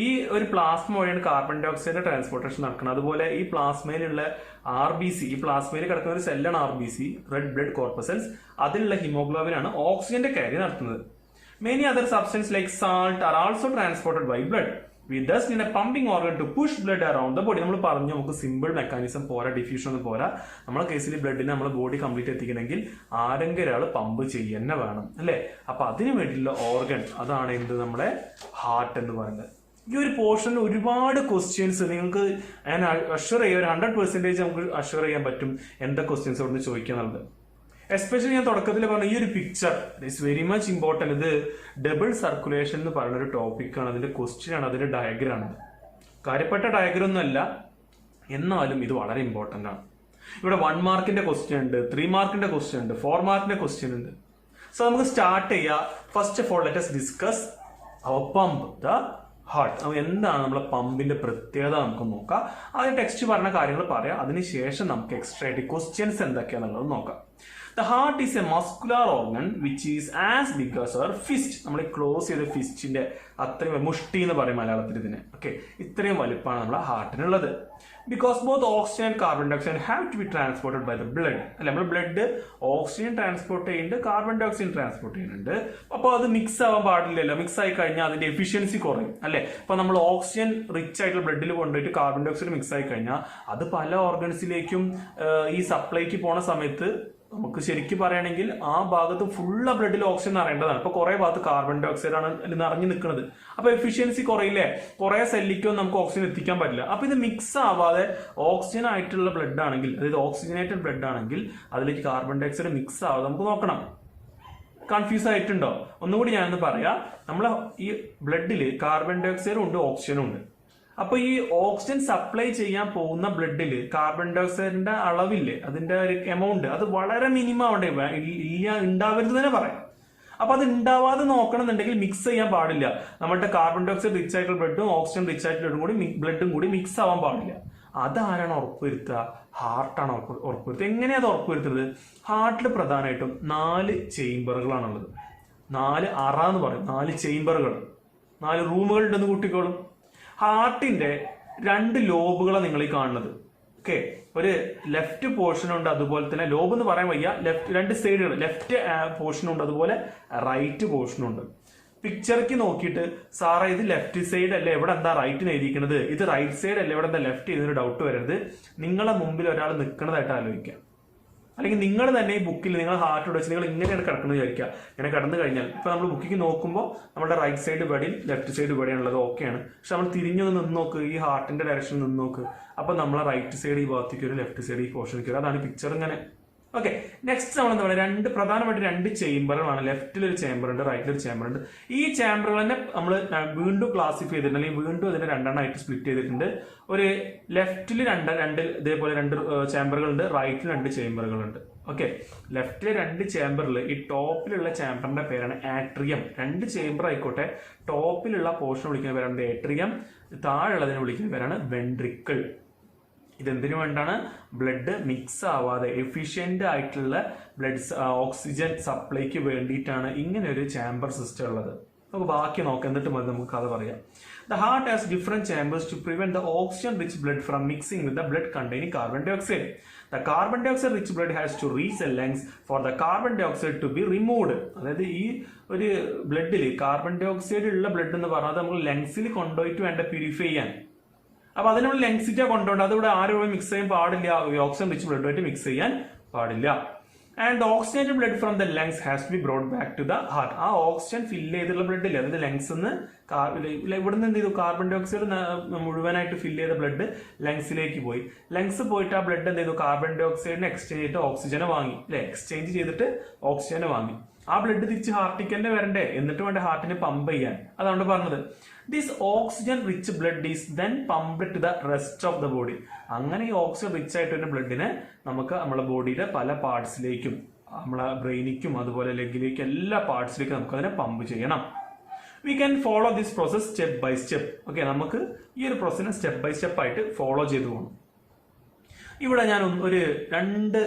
ഈ ഒരു പ്ലാസ്മ വഴിയാണ് കാർബൺ ഡൈ ഓക്സൈഡിന്റെ ട്രാൻസ്പോർട്ടേഷൻ നടക്കുന്നത്. അതുപോലെ ഈ പ്ലാസ്മയിലുള്ള RBC, ഈ പ്ലാസ്മയിൽ കിടക്കുന്ന ഒരു സെല്ലാണ് RBC, റെഡ് ബ്ലഡ് കോർപ്പസൽസ്. അതിലുള്ള ഹിമോഗ്ലോബിനാണ് ഓക്സിജന്റെ ക്യാരി നടത്തുന്നത്. Many other substance like salt are also transported by blood. We thus need a pumping organ to push blood around the body. നമ്മൾ പറഞ്ഞു നമുക്ക് സിമ്പിൾ മെക്കാനിസം പോരാ, ഡിഫ്യൂഷൻ ഒന്നും പോരാ. നമ്മളെ കേസിൽ ബ്ലഡിനെ നമ്മുടെ ബോഡി കംപ്ലീറ്റ് എത്തിക്കണമെങ്കിൽ ആരെങ്കിലും ഒരാൾ പമ്പ് ചെയ്യുന്ന വേണം അല്ലെ. അപ്പൊ അതിന് വേണ്ടിയിട്ടുള്ള ഓർഗൻ അതാണ് എന്ത്, നമ്മുടെ ഹാർട്ട് എന്ന് പറയുന്നത്. ഈ ഒരു പോർഷനിൽ ഒരുപാട് ക്വസ്റ്റ്യൻസ് നിങ്ങൾക്ക് ഞാൻ അഷ്വർ ചെയ്യാം, ഒരു 100% നമുക്ക് അഷ്വർ ചെയ്യാൻ പറ്റും എന്താ ക്വസ്റ്റ്യൻസ് അവിടെ നിന്ന് ചോദിക്കാന്നുള്ളത്. എസ്പെഷ്യലി ഞാൻ തുടക്കത്തിൽ പറഞ്ഞ ഈ ഒരു picture it's very much important. ഇത് ഡബിൾ സർക്കുലേഷൻ എന്ന് പറയുന്ന ഒരു ടോപ്പിക്കാണ്, അതിന്റെ ക്വസ്റ്റ്യൻ ആണ്, അതിന്റെ ഡയഗ്രാം ആണ്. കാര്യപ്പെട്ട ഡയഗ്രാം ഒന്നും അല്ല, എന്നാലും ഇത് വളരെ ഇമ്പോർട്ടന്റ് ആണ്. ഇവിടെ 1 മാർക്കിന്റെ ക്വസ്റ്റ്യൻ ഉണ്ട്, 3 മാർക്കിന്റെ ക്വസ്റ്റ്യൻ ഉണ്ട്, 4 മാർക്കിന്റെ ക്വസ്റ്റ്യൻ ഉണ്ട്. സോ നമുക്ക് സ്റ്റാർട്ട് ചെയ്യാം. First of all let us discuss our pump, the heart. അപ്പോൾ എന്താണ് നമ്മളെ പമ്പിന്റെ പ്രത്യേകത നമുക്ക് നോക്കാം. ആദ്യം ടെക്സ്റ്റ് പറഞ്ഞ കാര്യങ്ങൾ പറയാം, അതിനുശേഷം നമുക്ക് എക്സ്ട്രാ ആയിട്ട് ക്വസ്റ്റ്യൻസ് എന്തൊക്കെയാണെന്നുള്ളത് നോക്കാം. The heart is a muscular organ which is as big as our fist. നമ്മൾ ക്ലോസ് ചെയ്ത ഫിസ്റ്റിന്റെ അത്രയും മുഷ്ടി എന്ന് പറയും മലയാളത്തിൽ ഇതിന്. ഓക്കെ, ഇത്രയും വലിപ്പമാണ് നമ്മുടെ ഹാർട്ടിനുള്ളത്. Because both oxygen and carbon dioxide have to be transported by the blood. അല്ലെ, നമ്മൾ ബ്ലഡ് ഓക്സിജൻ ട്രാൻസ്പോർട്ട് ചെയ്യുന്നുണ്ട്, കാർബൺ ഡൈ ഓക്സൈഡ് ട്രാൻസ്പോർട്ട് ചെയ്യുന്നുണ്ട്. അപ്പോൾ അത് മിക്സ് ആവാൻ പാടില്ലല്ലോ. മിക്സ് ആയി കഴിഞ്ഞാൽ അതിന്റെ എഫിഷ്യൻസി കുറയും. അല്ലെ, ഇപ്പൊ നമ്മൾ ഓക്സിജൻ റിച്ച് ആയിട്ടുള്ള ബ്ലഡിൽ കൊണ്ടുപോയിട്ട് കാർബൺ ഡൈ ഓക്സൈഡ് മിക്സ് ആയി കഴിഞ്ഞാൽ അത് പല ഓർഗൻസിലേക്കും ഈ സപ്ലൈക്ക് പോണ സമയത്ത് നമുക്ക് ശരിക്കും പറയുകയാണെങ്കിൽ ആ ഭാഗത്ത് ഫുള്ള് ബ്ലഡിൽ ഓക്സിജൻ നിറയേണ്ടതാണ്. ഇപ്പൊ കുറെ ഭാഗത്ത് കാർബൺ ഡൈ ഓക്സൈഡ് ആണ് നിറഞ്ഞു നിൽക്കുന്നത്. അപ്പൊ എഫിഷ്യൻസി കുറയില്ലേ, കുറെ സെല്ലിക്കോ നമുക്ക് ഓക്സിജൻ എത്തിക്കാൻ പറ്റില്ല. അപ്പൊ ഇത് മിക്സ് ആവാതെ ഓക്സിജൻ ആയിട്ടുള്ള ബ്ലഡ് ആണെങ്കിൽ, അതായത് ഓക്സിജനേറ്റഡ് ബ്ലഡ് ആണെങ്കിൽ അതിലേക്ക് കാർബൺ ഡൈ ഓക്സൈഡ് മിക്സ് ആവാതെ നമുക്ക് നോക്കണം. കൺഫ്യൂസ് ആയിട്ടുണ്ടോ? ഒന്നുകൂടി ഞാനൊന്ന് പറയാം. നമ്മളെ ഈ ബ്ലഡില് കാർബൺ ഡൈ ഓക്സൈഡും ഉണ്ട്, ഓക്സിജനും ഉണ്ട്. അപ്പൊ ഈ ഓക്സിജൻ സപ്ലൈ ചെയ്യാൻ പോകുന്ന ബ്ലഡില് കാർബൺ ഡൈ ഓക്സൈഡിന്റെ അളവില്ലേ, അതിന്റെ ഒരു എമൗണ്ട് അത് വളരെ മിനിമം ആവണ്ടേ, ഉണ്ടാവരുത് തന്നെ പറയാം. അപ്പൊ അത് ഉണ്ടാവാതെ നോക്കണമെന്നുണ്ടെങ്കിൽ മിക്സ് ചെയ്യാൻ പാടില്ല. നമ്മുടെ കാർബൺ ഡൈ ഓക്സൈഡ് റിച്ച് ആയിട്ടുള്ള ബ്ലഡും ഓക്സിജൻ റിച്ച് ആയിട്ടുള്ള ബ്ലഡും കൂടി മിക്സ് ആവാൻ പാടില്ല. അതാരാണ് ഉറപ്പുവരുത്തുക? ഹാർട്ടാണ് ഉറപ്പുവരുത്തുക. എങ്ങനെയാ അത് ഉറപ്പുവരുത്തുന്നത്? ഹാർട്ടിൽ പ്രധാനമായിട്ടും 4 ചേംബറുകളാണുള്ളത്. 4 അറ എന്ന് പറയും, 4 ചേംബറുകൾ, 4 റൂമുകൾ ഉണ്ടെന്ന് കൂട്ടിക്കോളും. ഹാർട്ടിന്റെ 2 ലോബുകളാണ് നിങ്ങൾ ഈ കാണുന്നത്. ഓക്കെ, ഒരു ലെഫ്റ്റ് പോർഷൻ ഉണ്ട്, അതുപോലെ തന്നെ ലോബ് എന്ന് പറയാൻ വയ്യ, ലെഫ്റ്റ് 2 സൈഡുകൾ, ലെഫ്റ്റ് പോർഷൻ ഉണ്ട്, അതുപോലെ റൈറ്റ് പോർഷൻ ഉണ്ട്. പിക്ചർക്ക് നോക്കിയിട്ട് സാറേ ഇത് ലെഫ്റ്റ് സൈഡ് അല്ലേ, ഇവിടെ എന്താ റൈറ്റിന് എഴുതിയിരിക്കുന്നത്, ഇത് റൈറ്റ് സൈഡ് അല്ലേ, ഇവിടെ എന്താ ലെഫ്റ്റ്, ഇതിനൊരു ഡൗട്ട് വരരുത്. നിങ്ങളെ മുമ്പിൽ ഒരാൾ നിൽക്കുന്നതായിട്ട് ആലോചിക്കാം. അല്ലെങ്കിൽ നിങ്ങൾ തന്നെ ഈ ബുക്കിൽ നിങ്ങൾ ഹാർട്ട് വെച്ച് നിങ്ങൾ ഇങ്ങനെയാണ് കിടക്കുന്നത് വിചാരിക്കുക. ഇങ്ങനെ കിടന്നു കഴിഞ്ഞാൽ ഇപ്പൊ നമ്മൾ ബുക്കിക്ക് നോക്കുമ്പോൾ നമ്മുടെ റൈറ്റ് സൈഡ് ഇവിടെയും ലെഫ്റ്റ് സൈഡ് ഇവിടെയാണുള്ളത്, ഓക്കെയാണ്. പക്ഷെ നമ്മൾ തിരിഞ്ഞൊന്ന് നിന്ന് നോക്ക്, ഈ ഹാർട്ടിന്റെ ഡയറക്ഷനിൽ നിന്ന് നോക്ക്. അപ്പൊ നമ്മളെ റൈറ്റ് സൈഡ് ഈ ഭാഗത്തേക്ക് വരും, ലെഫ്റ്റ് സൈഡ് ഈ പോർഷനിലേക്ക് വരും. അതാണ് പിക്ചർ ഇങ്ങനെ. ഓക്കെ, നെക്സ്റ്റ് നമ്മൾ എന്താ പറയുക, പ്രധാനമായിട്ട് 2 ചേംബറുകളാണ്. ലെഫ്റ്റിൽ ഒരു ചേംബർ ഉണ്ട്, റൈറ്റിൽ ഒരു ചേംബർ ഉണ്ട്. ഈ ചേംബറുകൾ തന്നെ നമ്മൾ വീണ്ടും ക്ലാസിഫൈ ചെയ്തിട്ടുണ്ട്, അല്ലെങ്കിൽ വീണ്ടും അതിനെ 2 എണ്ണമായിട്ട് സ്പ്ലിറ്റ് ചെയ്തിട്ടുണ്ട്. ഒരു ലെഫ്റ്റിൽ 2 ഇതേപോലെ 2 ചേംബറുകൾ ഉണ്ട്, റൈറ്റിൽ 2 ചേംബറുകൾ ഉണ്ട്. ഓക്കെ, ലെഫ്റ്റിലെ 2 ചേംബറിൽ ഈ ടോപ്പിലുള്ള ചേംബറിന്റെ പേരാണ് ആട്രിയം. 2 ചേംബർ ആയിക്കോട്ടെ, ടോപ്പിലുള്ള പോർഷൻ വിളിക്കുന്ന പേരാണ് ഏട്രിയം, താഴെയുള്ളതിനെ വിളിക്കുന്ന പേരാണ് വെൻട്രിക്കിൾ. ഇതെന്തിനു വേണ്ടാണ്? ബ്ലഡ് മിക്സ് ആവാതെ എഫിഷ്യന്റ് ആയിട്ടുള്ള ബ്ലഡ് ഓക്സിജൻ സപ്ലൈക്ക് വേണ്ടിയിട്ടാണ് ഇങ്ങനെ ഒരു ചാമ്പർ സിസ്റ്റം ഉള്ളത്. നമുക്ക് ബാക്കി നോക്കാം, എന്നിട്ട് മതി നമുക്ക് കഥ പറയാം. The heart has different chambers to prevent the oxygen-rich blood from mixing with the blood containing carbon dioxide. The carbon dioxide-rich blood has to reach the lungs for the carbon dioxide to be removed. അതായത് ഈ ഒരു ബ്ലഡിൽ carbon dye oxide ഉള്ള blood എന്ന് പറഞ്ഞാൽ നമുക്ക് ലങ്സിൽ കൊണ്ടുപോയിട്ട് വേണ്ട പ്യൂരിഫൈ ചെയ്യാൻ. അപ്പൊ അതിനുള്ള ലങ്സിറ്റാ കൊണ്ടുപോകേണ്ടത്. അതിവിടെ ആരും മിക്സ് ചെയ്യാൻ പാടില്ല, ഓക്സിജൻ റിച്ച് ബ്ലഡുമായിട്ട് മിക്സ് ചെയ്യാൻ പാടില്ല. And oxygenated blood from the lungs has to be brought back to the heart. ആ ഓക്സിജൻ ഫില്ല് ചെയ്തുള്ള ബ്ലഡ് ഇല്ലേ, അതായത് ലങ്സ് ഇവിടുന്ന് എന്ത് ചെയ്തു, കാർബൺ ഡൈ ഓക്സൈഡ് മുഴുവനായിട്ട് ഫില്ല് ചെയ്ത ബ്ലഡ് ലങ്സിലേക്ക് പോയി. ലങ്സ് പോയിട്ട് ആ ബ്ലഡ് എന്ത് ചെയ്തു, കാർബൺ ഡൈ ഓക്സൈഡിനെ എക്സ്ചേഞ്ച് ചെയ്തിട്ട് ഓക്സിജനെ വാങ്ങി, അല്ലെ, എക്സ്ചേഞ്ച് ചെയ്തിട്ട് ഓക്സിജനെ വാങ്ങി. ആ ബ്ലഡ് തിരിച്ച് ഹാർട്ടിക്ക് തന്നെ വരണ്ടേ, എന്നിട്ട് വേണ്ട ഹാർട്ടിനെ പമ്പ് ചെയ്യാൻ. അതാണ് പറഞ്ഞത്. This oxygen rich blood is then pumped to the rest of the body. അങ്ങനെ ഈ ഓക്സിജൻ റിച്ച് ആയിട്ട് വരുന്ന ബ്ലഡിനെ നമുക്ക് നമ്മുടെ ബോഡിയുടെ പല പാർട്സിലേക്കും, നമ്മളെ ബ്രെയിനിക്കും അതുപോലെ ലെഗിലേക്കും എല്ലാ പാർട്സിലേക്കും നമുക്ക് അതിനെ പമ്പ് ചെയ്യണം. We can follow this process step by step. Okay, നമുക്ക് ഈ ഒരു പ്രോസസ്സിനെ സ്റ്റെപ്പ് ബൈ സ്റ്റെപ്പ് ആയിട്ട് ഫോളോ ചെയ്തു പോകണം. ഇവിടെ ഞാൻ ഒരു 2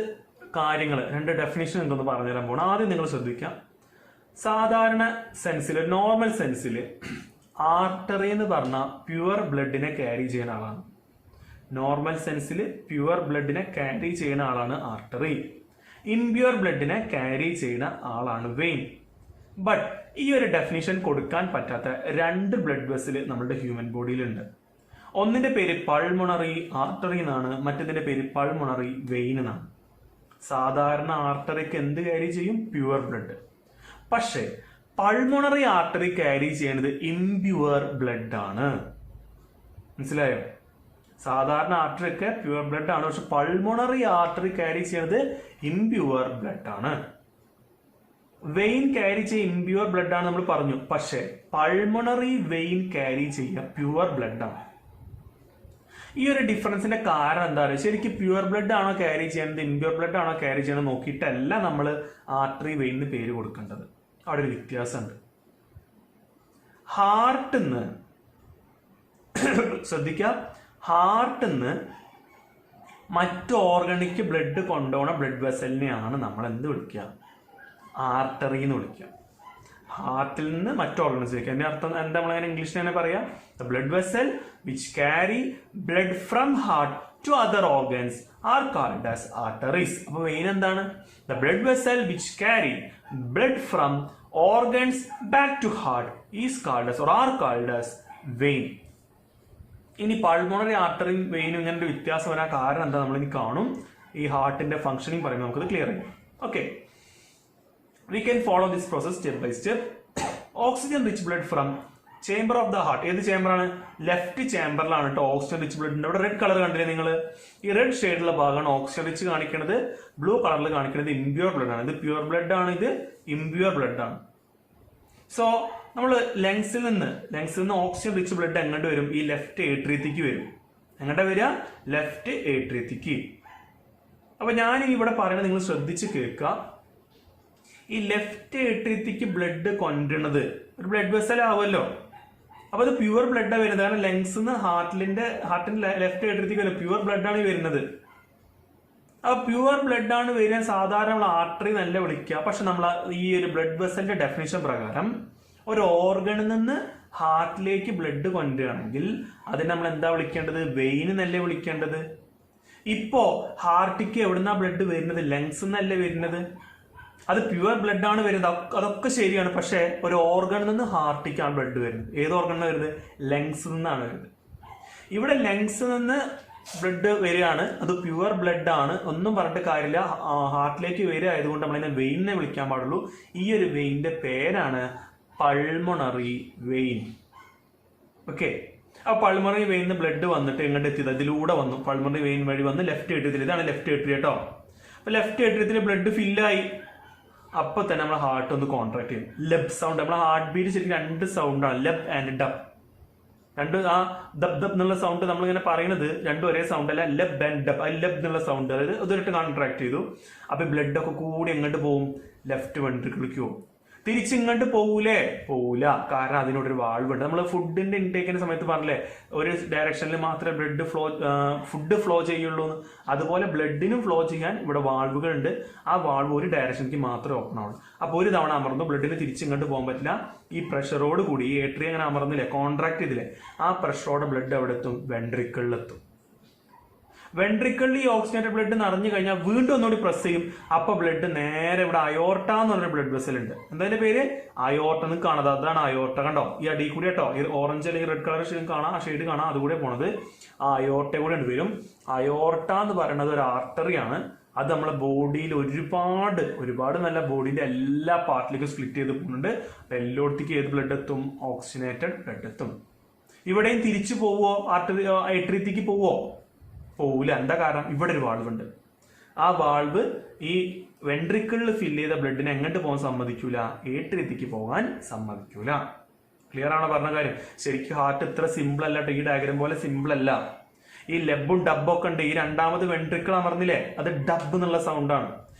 കാര്യങ്ങൾ, 2 ഡെഫിനേഷൻ എന്തെന്ന് പറഞ്ഞു തരാൻ പോകണം. ആദ്യം നിങ്ങൾ ശ്രദ്ധിക്കാം, സാധാരണ സെൻസിൽ, നോർമൽ സെൻസിൽ ആർട്ടറി എന്ന് പറഞ്ഞാൽ പ്യുവർ ബ്ലഡിനെ ക്യാരി ചെയ്യുന്ന ആളാണ്. നോർമൽ സെൻസിൽ പ്യുവർ ബ്ലഡിനെ ക്യാരി ചെയ്യുന്ന ആളാണ് ആർട്ടറി. ഇംപ്യുവർ ബ്ലഡിനെ ക്യാരി ചെയ്യുന്ന ആളാണ് വെയിൻ. ബട്ട് ഈ ഒരു ഡെഫിനിഷൻ കൊടുക്കാൻ പറ്റാത്ത 2 ബ്ലഡ് വെസൽ നമ്മുടെ ഹ്യൂമൻ ബോഡിയിലുണ്ട്. ഒന്നിന്റെ പേര് പൾമണറി ആർട്ടറി എന്നാണ്, മറ്റേതിന്റെ പേര് പൾമണറി വെയിൻ എന്നാണ്. സാധാരണ ആർട്ടറിക്ക് എന്ത് ക്യാരി ചെയ്യും? Pure blood. പക്ഷേ പൾമണറി ആർട്ടറി ക്യാരി ചെയ്യുന്നത് ഇംപ്യുവർ ബ്ലഡ് ആണ്. മനസ്സിലായോ? സാധാരണ ആർട്ടറി ഒക്കെ പ്യുവർ ബ്ലഡ് ആണ്, പക്ഷെ പൾമണറി ആർട്ടറി ക്യാരി ചെയ്യുന്നത് ഇംപ്യുവർ ബ്ലഡ് ആണ്. വെയിൻ ക്യാരി ചെയ്യുക ഇംപ്യുവർ ബ്ലഡ് ആണ് നമ്മൾ പറഞ്ഞു, പക്ഷെ പൾമണറി വെയിൻ ക്യാരി ചെയ്യുക പ്യുവർ ബ്ലഡ് ആണ്. ഈ ഒരു ഡിഫറൻസിന്റെ കാരണം എന്താ പറയുക, ശരിക്കും പ്യുവർ ബ്ലഡ് ആണോ ക്യാരി ചെയ്യുന്നത്, ഇംപ്യുവർ ബ്ലഡ് ആണോ ക്യാരി ചെയ്യുന്നത് നോക്കിയിട്ടല്ല നമ്മൾ ആർട്ടറി വെയിനിന് പേര് കൊടുക്കേണ്ടത്. അവിടെ ഒരു വ്യത്യാസമുണ്ട്. ഹാർട്ടിന്ന് ശ്രദ്ധിക്കുക, ഹാർട്ടിൽ നിന്ന് മറ്റു ഓർഗണിക്ക് ബ്ലഡ് കൊണ്ടുപോകുന്ന ബ്ലഡ് വെസലിനെയാണ് നമ്മൾ എന്ത് വിളിക്കുക? ആർട്ടറി എന്ന് വിളിക്കുക. ഹാർട്ടിൽ നിന്ന് മറ്റു ഓർഗൻസിലേക്ക്. അതിന്റെ അർത്ഥം എന്താ? നമ്മളങ്ങനെ ഇംഗ്ലീഷിൽ തന്നെ പറയാം, the blood vessel which carry blood from heart to other organs are called as arteries. അപ്പൊ വെയിൻ എന്താണ്? The blood vessel which carry blood from organs back to heart is called as or are called as vein. ഇനി pulmonary ആർട്ടറിയും വെയിനും ഇങ്ങനെ ഒരു വ്യത്യാസം വരാൻ കാരണം എന്താ നമ്മൾ ഇനി കാണും. ഈ ഹാർട്ടിന്റെ ഫംഗ്ഷനിങ് പറയുമ്പോൾ നമുക്കത് ക്ലിയർ ചെയ്യും. Okay, we can follow this process step by step. Oxygen rich blood from chamber of the heart. ഏത് ചേംബർ ആണ്? ലെഫ്റ്റ് ചേംബറിലാണ് കേട്ടോ ഓക്സിജൻ റിച്ച് ബ്ലഡ്. ഇവിടെ റെഡ് കളർ കണ്ടില്ലേ നിങ്ങൾ? ഈ റെഡ് ഷെയ്ഡുള്ള ഭാഗമാണ് ഓക്സിജൻ റിച്ച് കാണിക്കുന്നത്, ബ്ലൂ കളറിൽ കാണിക്കുന്നത് ഇംപ്യൂർ ബ്ലഡ് ആണ്. ഇത് പ്യൂർ ബ്ലഡ് ആണ്, ഇത് ഇംപ്യൂർ ബ്ലഡ് ആണ്. സോ നമ്മൾ ലങ്സിൽ നിന്ന് ഓക്സിജൻ റിച്ച് ബ്ലഡ് എങ്ങോട്ട് വരും? ഈ ലെഫ്റ്റ് ഏട്രിയത്തിക്ക് വരും. എങ്ങോട്ടാ വരിക? ലെഫ്റ്റ് ഏട്രിയത്തിക്ക്. അപ്പൊ ഞാൻ ഇവിടെ പറയുന്നത് നിങ്ങൾ ശ്രദ്ധിച്ച് കേൾക്കുക. ഈ ലെഫ്റ്റ് ഏട്രിയത്തിക്ക് ബ്ലഡ് കൊണ്ടുവരുന്നത് ഒരു ബ്ലഡ് വെസൽ ആവുമല്ലോ. അപ്പൊ അത് പ്യുവർ ബ്ലഡാണ് വരുന്നത്. കാരണം ലങ്സ് നിന്ന് ഹാർട്ടിന്റെ ലെഫ്റ്റ് ഏട്രിയത്തിക്ക് വരും, പ്യുവർ ബ്ലഡാണ് വരുന്നത്. അപ്പൊ പ്യുവർ ബ്ലഡ് ആണ് വരിക. സാധാരണ നമ്മൾ ആർട്ടറി നല്ല വിളിക്കുക. പക്ഷെ നമ്മൾ ഈ ഒരു ബ്ലഡ് വെസലിന്റെ ഡെഫിനിഷൻ പ്രകാരം ഒരു ഓർഗണിൽ നിന്ന് ഹാർട്ടിലേക്ക് ബ്ലഡ് കൊണ്ടുവരികയാണെങ്കിൽ അതിന് നമ്മൾ എന്താ വിളിക്കേണ്ടത്? വെയിന് നല്ല വിളിക്കേണ്ടത്. ഇപ്പോ ഹാർട്ടിക്ക് എവിടുന്നാ ബ്ലഡ് വരുന്നത്? ലങ്സ് നിന്നല്ലേ വരുന്നത്. അത് പ്യുവർ ബ്ലഡ് ആണ് വരുന്നത്. അതൊക്കെ ശരിയാണ്. പക്ഷെ ഒരു ഓർഗണിൽ നിന്ന് ഹാർട്ടിക്കാണ് ബ്ലഡ് വരുന്നത്. ഏത് ഓർഗണിൽ വരുന്നത്? ലങ്സിൽ നിന്നാണ് വരുന്നത്. ഇവിടെ ലങ്സിൽ നിന്ന് ബ്ലഡ് വരികയാണ്, അത് പ്യുവർ ബ്ലഡ് ആണ്, ഒന്നും പറഞ്ഞിട്ട് കാര്യമില്ല. ഹാർട്ടിലേക്ക് വരിക ആയതുകൊണ്ട് നമ്മളതിനെ വെയിനെ വിളിക്കാൻ പാടുള്ളൂ. ഈ ഒരു വെയിന്റെ പേരാണ് പൾമണറി വെയിൻ. ഓക്കെ, ആ പൾമണറി വെയിനിന്ന് ബ്ലഡ് വന്നിട്ട് എങ്ങോട്ട് എത്തിയത്? ഇതിലൂടെ വന്നു, പൾമണറി വെയിൻ വഴി വന്ന് ലെഫ്റ്റ് ഏട്രിയത്തിൽ. ഇതാണ് ലെഫ്റ്റ് ഏട്രിയ കേട്ടോ. അപ്പൊ ലെഫ്റ്റ് ഏട്രിയത്തിൽ ബ്ലഡ് ഫില്ലായി. അപ്പൊ തന്നെ നമ്മളെ ഹാർട്ട് ഒന്ന് കോൺട്രാക്ട് ചെയ്യും. ലെബ് സൗണ്ട്. നമ്മളെ ഹാർട്ട് ബീറ്റ് ശരിക്കും രണ്ട് സൗണ്ടാണ്, ലെബ് ആൻഡ് ഡബ്. രണ്ട് ആ ദബ് ദബ് എന്നുള്ള സൗണ്ട് നമ്മളിങ്ങനെ പറയുന്നത് രണ്ടും ഒരേ സൗണ്ട് അല്ല, ലെബ് ആൻഡ് ഡബ്. ആ ലെബ് എന്നുള്ള സൗണ്ട്, അതായത് അതൊരിട്ട് കോൺട്രാക്ട് ചെയ്തു. അപ്പൊ ബ്ലഡ് ഒക്കെ കൂടി എങ്ങോട്ട് പോകും? ലെഫ്റ്റ് വെൻട്രിക്കിളിലേക്ക് പോകും. തിരിച്ചിങ്ങോട്ട് പോകൂലേ? പോകൂല. കാരണം അതിനോടൊരു വാൾവ് ഉണ്ട്. നമ്മൾ ഫുഡിന്റെ ഇൻടേക്കിന്റെ സമയത്ത് പറഞ്ഞില്ലേ ഒരു ഡയറക്ഷനിൽ മാത്രമേ ഫുഡ് ഫ്ലോ ചെയ്യുള്ളൂ എന്ന്. അതുപോലെ ബ്ലഡിനും ഫ്ലോ ചെയ്യാൻ ഇവിടെ വാൾവുകൾ ഉണ്ട്. ആ വാൾവ് ഒരു ഡയറക്ഷനിലേക്ക് മാത്രമേ ഓപ്പൺ ആവുള്ളൂ. അപ്പൊ ഒരു തവണ അമർന്നു ബ്ലഡിന് തിരിച്ചിങ്ങോട്ട് പോകാൻ പറ്റില്ല. ഈ പ്രഷറോട് കൂടി ഈ ഏട്രിയ അങ്ങനെ അമർന്നില്ലേ, കോൺട്രാക്ട് ചെയ്തില്ലേ, ആ പ്രഷറോടെ ബ്ലഡ് എവിടെ എത്തും? വെൻട്രിക്കിളിലെത്തും. വെൻട്രിക്കിളിൽ ഈ ഓക്സിജനേറ്റഡ് ബ്ലഡ് നിറഞ്ഞു കഴിഞ്ഞാൽ വീണ്ടും ഒന്നുകൂടി പ്രസ് ചെയ്യും. അപ്പൊ ബ്ലഡ് നേരെ ഇവിടെ അയോർട്ട എന്ന് പറഞ്ഞൊരു ബ്ലഡ് വെസൽ ഉണ്ട്. എന്താ പേര്? അയോർട്ട എന്ന് കാണുന്നത്. അതാണ് അയോർട്ട. കണ്ടോ ഈ അടി കൂടി കേട്ടോ, ഈ ഓറഞ്ച് അല്ലെങ്കിൽ റെഡ് കളർ ഷെയ്ഡ് കാണാം, ആ ഷെയ്ഡ് കാണാം, അതുകൂടെ പോണത് ആ അയോർട്ട കൂടെ ഉണ്ട് വരും. അയോർട്ട എന്ന് പറയുന്നത് ഒരു ആർട്ടറിയാണ്. അത് നമ്മളെ ബോഡിയിൽ ഒരുപാട് നല്ല ബോഡിന്റെ എല്ലാ പാർട്ടിലേക്കും സ്പ്ലിറ്റ് ചെയ്ത് പോകുന്നുണ്ട്. അപ്പൊ എല്ലായിടത്തേക്കും ഏത് ബ്ലഡ് എത്തും? ഓക്സിജനേറ്റഡ് ബ്ലഡ് എത്തും. ഇവിടെയും തിരിച്ചു പോവോ? ഏട്രിയത്തിക്ക് പോവോ? പോവില്ല. എന്താ കാരണം? ഇവിടെ ഒരു വാൾവ് ഉണ്ട്. ആ വാൾവ് ഈ വെൻട്രിക്കിളിൽ ഫില്ല് ചെയ്ത ബ്ലഡിനെ എങ്ങോട്ട് പോകാൻ സമ്മതിക്കൂല? ഏട്രിയത്തിക്ക് പോകാൻ സമ്മതിക്കൂല. ക്ലിയർ ആണോ പറഞ്ഞ കാര്യം? ശരിക്കും ഹാർട്ട് ഇത്ര സിമ്പിൾ അല്ല, ഈ ഡയഗ്രം പോലെ സിമ്പിൾ അല്ല. ഈ ലെബും ഡബും ഒക്കെ ഉണ്ട്. ഈ രണ്ടാമത് വെൻട്രിക്കിൾ അമർന്നില്ലേ, അത് ഡബ് എന്നുള്ള സൗണ്ടാണ്.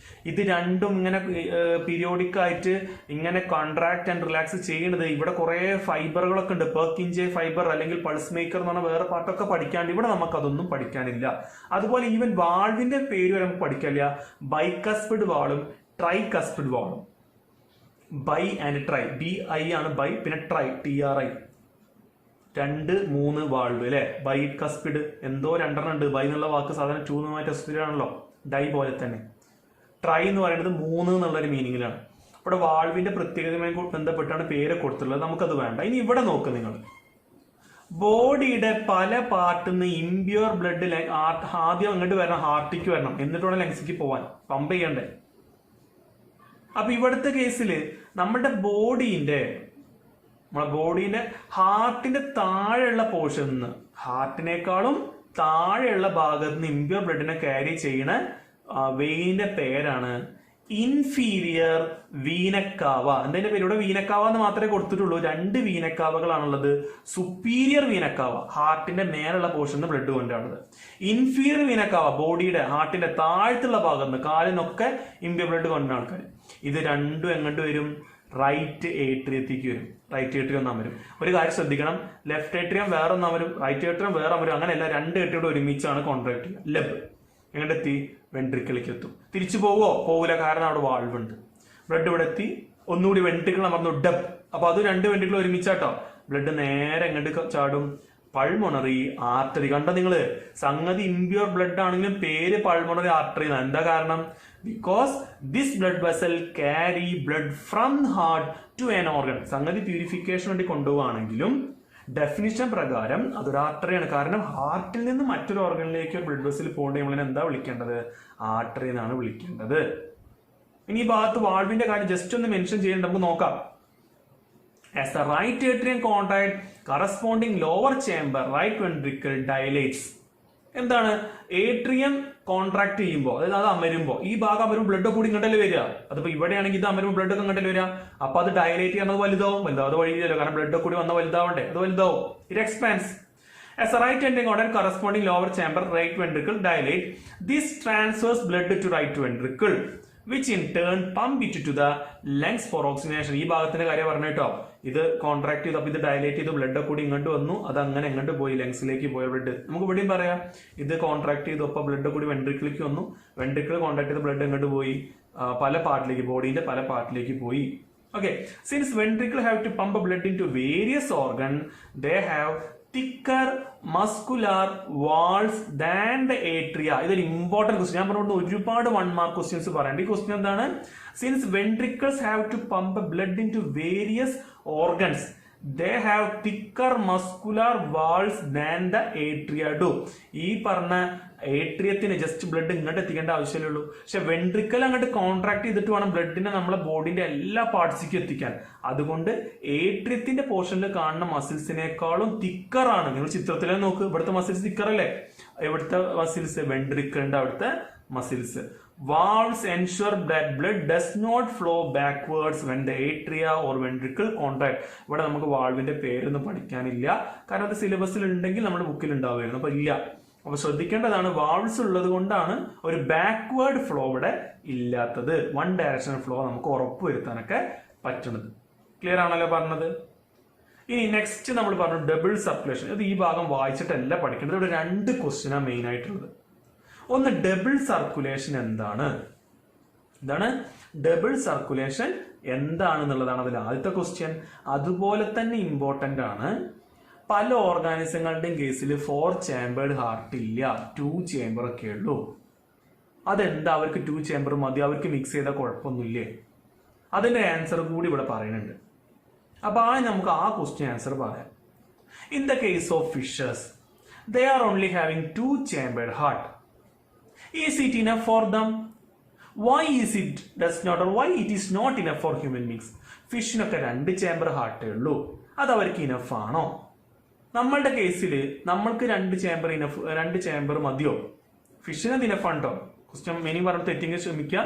ഇത് രണ്ടും ഇങ്ങനെ പീരിയോഡിക് ആയിട്ട് ഇങ്ങനെ കോൺട്രാക്ട് ആൻഡ് റിലാക്സ് ചെയ്യുന്നത്. ഇവിടെ കുറെ ഫൈബറുകളൊക്കെ ഉണ്ട്. പെർക്കിഞ്ചെ ഫൈബർ അല്ലെങ്കിൽ പൾസ് മേക്കർ എന്ന് പറഞ്ഞ വേറെ പാട്ടൊക്കെ പഠിക്കാണ്ട്. ഇവിടെ നമുക്ക് അതൊന്നും പഠിക്കാനില്ല. അതുപോലെ ഈവൻ വാൾവിന്റെ പേര് വരെ നമുക്ക് പഠിക്കാനില്ല. ബൈകസ്പിഡ് വാളും ട്രൈകസ്പിഡ് വാളും. ബൈ ആൻഡ് ട്രൈ, BI ആണ് ബൈ, പിന്നെ ട്രൈ TRI. 2, 3 വാൾവ് അല്ലെ. ബൈ കസ്പിഡ് എന്തോ 2 ഉണ്ട്. ബൈ എന്നുള്ള വാക്ക് സാധാരണ 2 എന്നുമായിട്ട് അസ്പിഡ് ആണല്ലോ, ഡൈ പോലെ തന്നെ. ട്രൈ എന്ന് പറയുന്നത് 3 എന്നുള്ളൊരു മീനിങ്ങിലാണ്. ഇവിടെ വാൾവിന്റെ പ്രത്യേകതയുമായി ബന്ധപ്പെട്ടാണ് പേര് കൊടുത്തിട്ടുള്ളത്. നമുക്കത് വേണ്ട. ഇനി ഇവിടെ നോക്ക് നിങ്ങൾ, ബോഡിയുടെ പല പാർട്ടിൽ നിന്ന് ഇംപ്യൂർ ബ്ലഡ് ആദ്യം അങ്ങോട്ട് വരണം, ഹാർട്ടിക്ക് വരണം, എന്നിട്ട് വേണം ലങ്സിക്ക് പോവാൻ, പമ്പ് ചെയ്യണ്ടേ. അപ്പൊ ഇവിടുത്തെ കേസിൽ നമ്മുടെ ബോഡീന്റെ ഹാർട്ടിന്റെ താഴെയുള്ള പോർഷൻ നിന്ന്, ഹാർട്ടിനേക്കാളും താഴെയുള്ള ഭാഗത്ത് നിന്ന് ഇംപ്യൂർ ബ്ലഡിനെ ക്യാരി ചെയ്യണ വെയിന്റെ പേരാണ് ഇൻഫീരിയർ വീനക്കാവ. എന്താ പേര്? ഇവിടെ വീനക്കാവ എന്ന് മാത്രമേ കൊടുത്തിട്ടുള്ളൂ. 2 വീനക്കാവകളാണുള്ളത്. സുപ്പീരിയർ വീനക്കാവ ഹാർട്ടിന്റെ മേലുള്ള പോർഷനിൽ ബ്ലഡ് കൊണ്ടാണത്. ഇൻഫീരിയർ വീനക്കാവ ബോഡിയുടെ ഹാർട്ടിന്റെ താഴത്തുള്ള ഭാഗത്ത് നിന്ന്, കാലിനൊക്കെ ഇംപ്യൂർ ബ്ലഡ് കൊണ്ടുവരുന്ന ആൾക്കാർ. ഇത് രണ്ടും എങ്ങോട്ട് വരും? റൈറ്റ് ഏട്രിയത്തേക്ക് വരും. റൈറ്റ് ഏട്രിയം ഒന്നാം വരും. ഒരു കാര്യം ശ്രദ്ധിക്കണം, ലെഫ്റ്റ് ഏട്രിയം വേറെ ഒന്നാം വരും, റൈറ്റ് ഏട്രിയം വേറെ വരും. അങ്ങനെയല്ല, രണ്ട് ഏട്രിയോട് ഒരുമിച്ചാണ് കോൺട്രാക്ട് ചെയ്യുക. ലബ് എങ്ങോട്ട് എത്തി? വെൻട്രിക്കിളിലേക്ക് എത്തും. തിരിച്ചു പോവോ? പോവില്ല, കാരണം അവിടെ വാൾവ് ഉണ്ട്. ബ്ലഡ് ഇവിടെ എത്തി, ഒന്നുകൂടി വെൻട്രിക്കിൾ അമർന്നു, ഡബ്. അപ്പൊ അത് രണ്ട് വെൻട്രിക്കിൾ ഒരുമിച്ചാട്ടോ. ബ്ലഡ് നേരെ എങ്ങോട്ട് ചാടും? Pulmonary artery. കണ്ടോ നിങ്ങള്, സംഗതി ഇംപ്യൂർ ബ്ലഡ് ആണെങ്കിലും പേര് പൾമോണറി ആർട്ടറി എന്നാണ്. എന്താ കാരണം? Because this blood vessel carry blood from heart to an organ. സംഗതി പ്യൂരിഫിക്കേഷൻ വേണ്ടി കൊണ്ടുപോവാണെങ്കിലും ഡെഫിനിഷൻ പ്രകാരം അതൊരു ആർട്ടറിയാണ്. കാരണം ഹാർട്ടിൽ നിന്ന് മറ്റൊരു ഓർഗനിലേക്ക് ബ്ലഡ് വെസൽ പോകേണ്ട നമ്മൾ എന്താ വിളിക്കേണ്ടത്? ആർട്ടറി എന്നാണ് വിളിക്കേണ്ടത്. ഇനി ഈ ഭാഗത്ത് വാൾവിന്റെ കാര്യം ജസ്റ്റ് ഒന്ന് മെൻഷൻ ചെയ്യേണ്ട, നമുക്ക് നോക്കാം. As the right atrium contract, corresponding lower chamber, right ventricle dilates. എന്താണ്? ഏട്രിയം കോൺട്രാക്ട് ചെയ്യുമ്പോൾ, അതായത് അത് അമരുമ്പോൾ, ഈ ഭാഗം അമരുമ്പോൾ ബ്ലഡ് കൂടി ഇങ്ങോട്ടല്ലേ വരിക. അതിപ്പോ ഇവിടെയാണെങ്കിൽ ഇത് അമരുമ്പോൾ ബ്ലഡ് ഒക്കെ ഇങ്ങോട്ടല്ലേ വരിക. അപ്പൊ അത് ഡയലേറ്റ് ചെയ്യുന്നത് വലുതാവും. അത് വഴിയില്ലല്ലോ, കാരണം ബ്ലഡ് കൂടി വന്ന വലുതാവണ്ടേ. അത് വലുതാവും. It expands. As a right atrium contract, corresponding lower chamber, right ventricle dilate. This transfers blood to right ventricle, which in turn pump it to the lungs for oxygenation. ഈ ഭാഗത്തിന്റെ കാര്യം പറഞ്ഞു കേട്ടോ. ഇത് കോൺട്രാക്ട് ചെയ്തു, അപ്പൊ ഇത് ഡയലേറ്റ് ചെയ്തു, ബ്ലഡ് കൂടി ഇങ്ങോട്ട് വന്നു, അത് അങ്ങനെ എങ്ങോട്ട് പോയി? ലങ്സിലേക്ക് പോയ ബ്ലഡ്. നമുക്ക് ഇവിടെയും പറയാം, ഇത് കോൺട്രാക്ട് ചെയ്തു, അപ്പൊ ബ്ലഡ് കൂടി വെൻട്രിക്കിലേക്ക് വന്നു, വെൻട്രിക്കിൾ കോൺട്രാക്ട് ചെയ്ത ബ്ലഡ് എങ്ങോട്ട് പോയി? പല പാർട്ടിലേക്ക്, ബോഡിന്റെ പല പാർട്ടിലേക്ക് പോയി. Okay, since ventricle have to pump blood into various organ, they have thicker muscular walls than the atria. ഇതൊരു ഇമ്പോർട്ടന്റ് ക്വസ്റ്റ്യൻ. ഞാൻ പറഞ്ഞുകൊണ്ട് ഒരുപാട് 1 മാർക്ക് ക്വസ്റ്റ്യൻസ് പറയണ്ട. ഈ ക്വസ്റ്റ്യൻ എന്താണ്? Since ventricles have to pump blood into various organs, they have thicker muscular walls than the atria do. ഈ പറഞ്ഞ ഏട്രിയത്തിന് just blood ഇങ്ങോട്ട് എത്തിക്കേണ്ട ആവശ്യമേ ഉള്ളൂ. പക്ഷെ വെൻട്രിക്കൽ അങ്ങോട്ട് കോൺട്രാക്ട് ചെയ്തിട്ട് വേണം ബ്ലഡിനെ നമ്മളെ ബോഡിന്റെ എല്ലാ പാർട്സിലേക്കും എത്തിക്കാൻ. അതുകൊണ്ട് ഏട്രിയത്തിന്റെ പോർഷനിൽ കാണുന്ന മസിൽസിനേക്കാളും തിക്കറാണ്. നിങ്ങൾ ചിത്രത്തിലെ നോക്ക്, ഇവിടുത്തെ മസിൽസ് തിക്കറല്ലേ? ഇവിടുത്തെ മസിൽസ് വെൻട്രിക്കലിന്റെ അവിടുത്തെ muscles. Valves ensure that blood does not flow backwards when the atria or ventricle contract. ഇവിടെ നമുക്ക് വാൾവിന്റെ പേരൊന്നും പഠിക്കാനില്ല, കാരണം അത് സിലബസിൽ ഉണ്ടെങ്കിൽ നമ്മുടെ ബുക്കിൽ ഉണ്ടാവുമായിരുന്നു. അപ്പൊ ഇല്ല. അപ്പൊ ശ്രദ്ധിക്കേണ്ടതാണ്, വാൾവ്സ് ഉള്ളത് കൊണ്ടാണ് ഒരു ബാക്ക്വേർഡ് ഫ്ലോ ഇവിടെ ഇല്ലാത്തത്. വൺ ഡയറക്ഷണൽ ഫ്ലോ നമുക്ക് ഉറപ്പുവരുത്താനൊക്കെ പറ്റുന്നത്. ക്ലിയർ ആണല്ലോ പറഞ്ഞത്? ഇനി നെക്സ്റ്റ് നമ്മൾ പറഞ്ഞു ഡബിൾ സർക്കുലേഷൻ. ഇത് ഈ ഭാഗം വായിച്ചിട്ടല്ല പഠിക്കേണ്ടത്. ഇവിടെ 2 ക്വസ്റ്റ്യനാണ് മെയിൻ ആയിട്ടുള്ളത്. ഒന്ന്, ഡബിൾ സർക്കുലേഷൻ എന്താണ്? ഡബിൾ സർക്കുലേഷൻ എന്താണെന്നുള്ളതാണ് അതിൽ ആദ്യത്തെ ക്വസ്റ്റ്യൻ. അതുപോലെ തന്നെ ഇമ്പോർട്ടന്റ് ആണ്, പല ഓർഗാനിസങ്ങളുടെയും കേസിൽ 4 ചേമ്പേർഡ് ഹാർട്ട് ഇല്ല, 2 ചേമ്പർ ഒക്കെ ഉള്ളൂ. അതെന്താ? അവർക്ക് 2 ചേമ്പർ മതി, അവർക്ക് മിക്സ് ചെയ്താൽ കുഴപ്പമൊന്നുമില്ലേ? അതിന്റെ ആൻസർ കൂടി ഇവിടെ പറയുന്നുണ്ട്. അപ്പൊ നമുക്ക് ആ ക്വസ്റ്റ്യൻ ആൻസർ പറയാം. In the case of fishes, they are only having 2 chambered heart. Is it enough for them? Why is it does not, or why it is not enough for human beings? ഫിഷിനൊക്കെ 2 chamber ഹാർട്ടേ ഉള്ളൂ, അത് അവർക്ക് enough ആണോ? നമ്മളുടെ കേസിൽ നമ്മൾക്ക് 2 chamber മതിയോ? ഫിഷിന് അത് ഇനഫ് ആണോ? ക്വസ്റ്റ്യൻ മെനി പറഞ്ഞ് തെറ്റിങ്ങ് ശ്രമിക്കുക.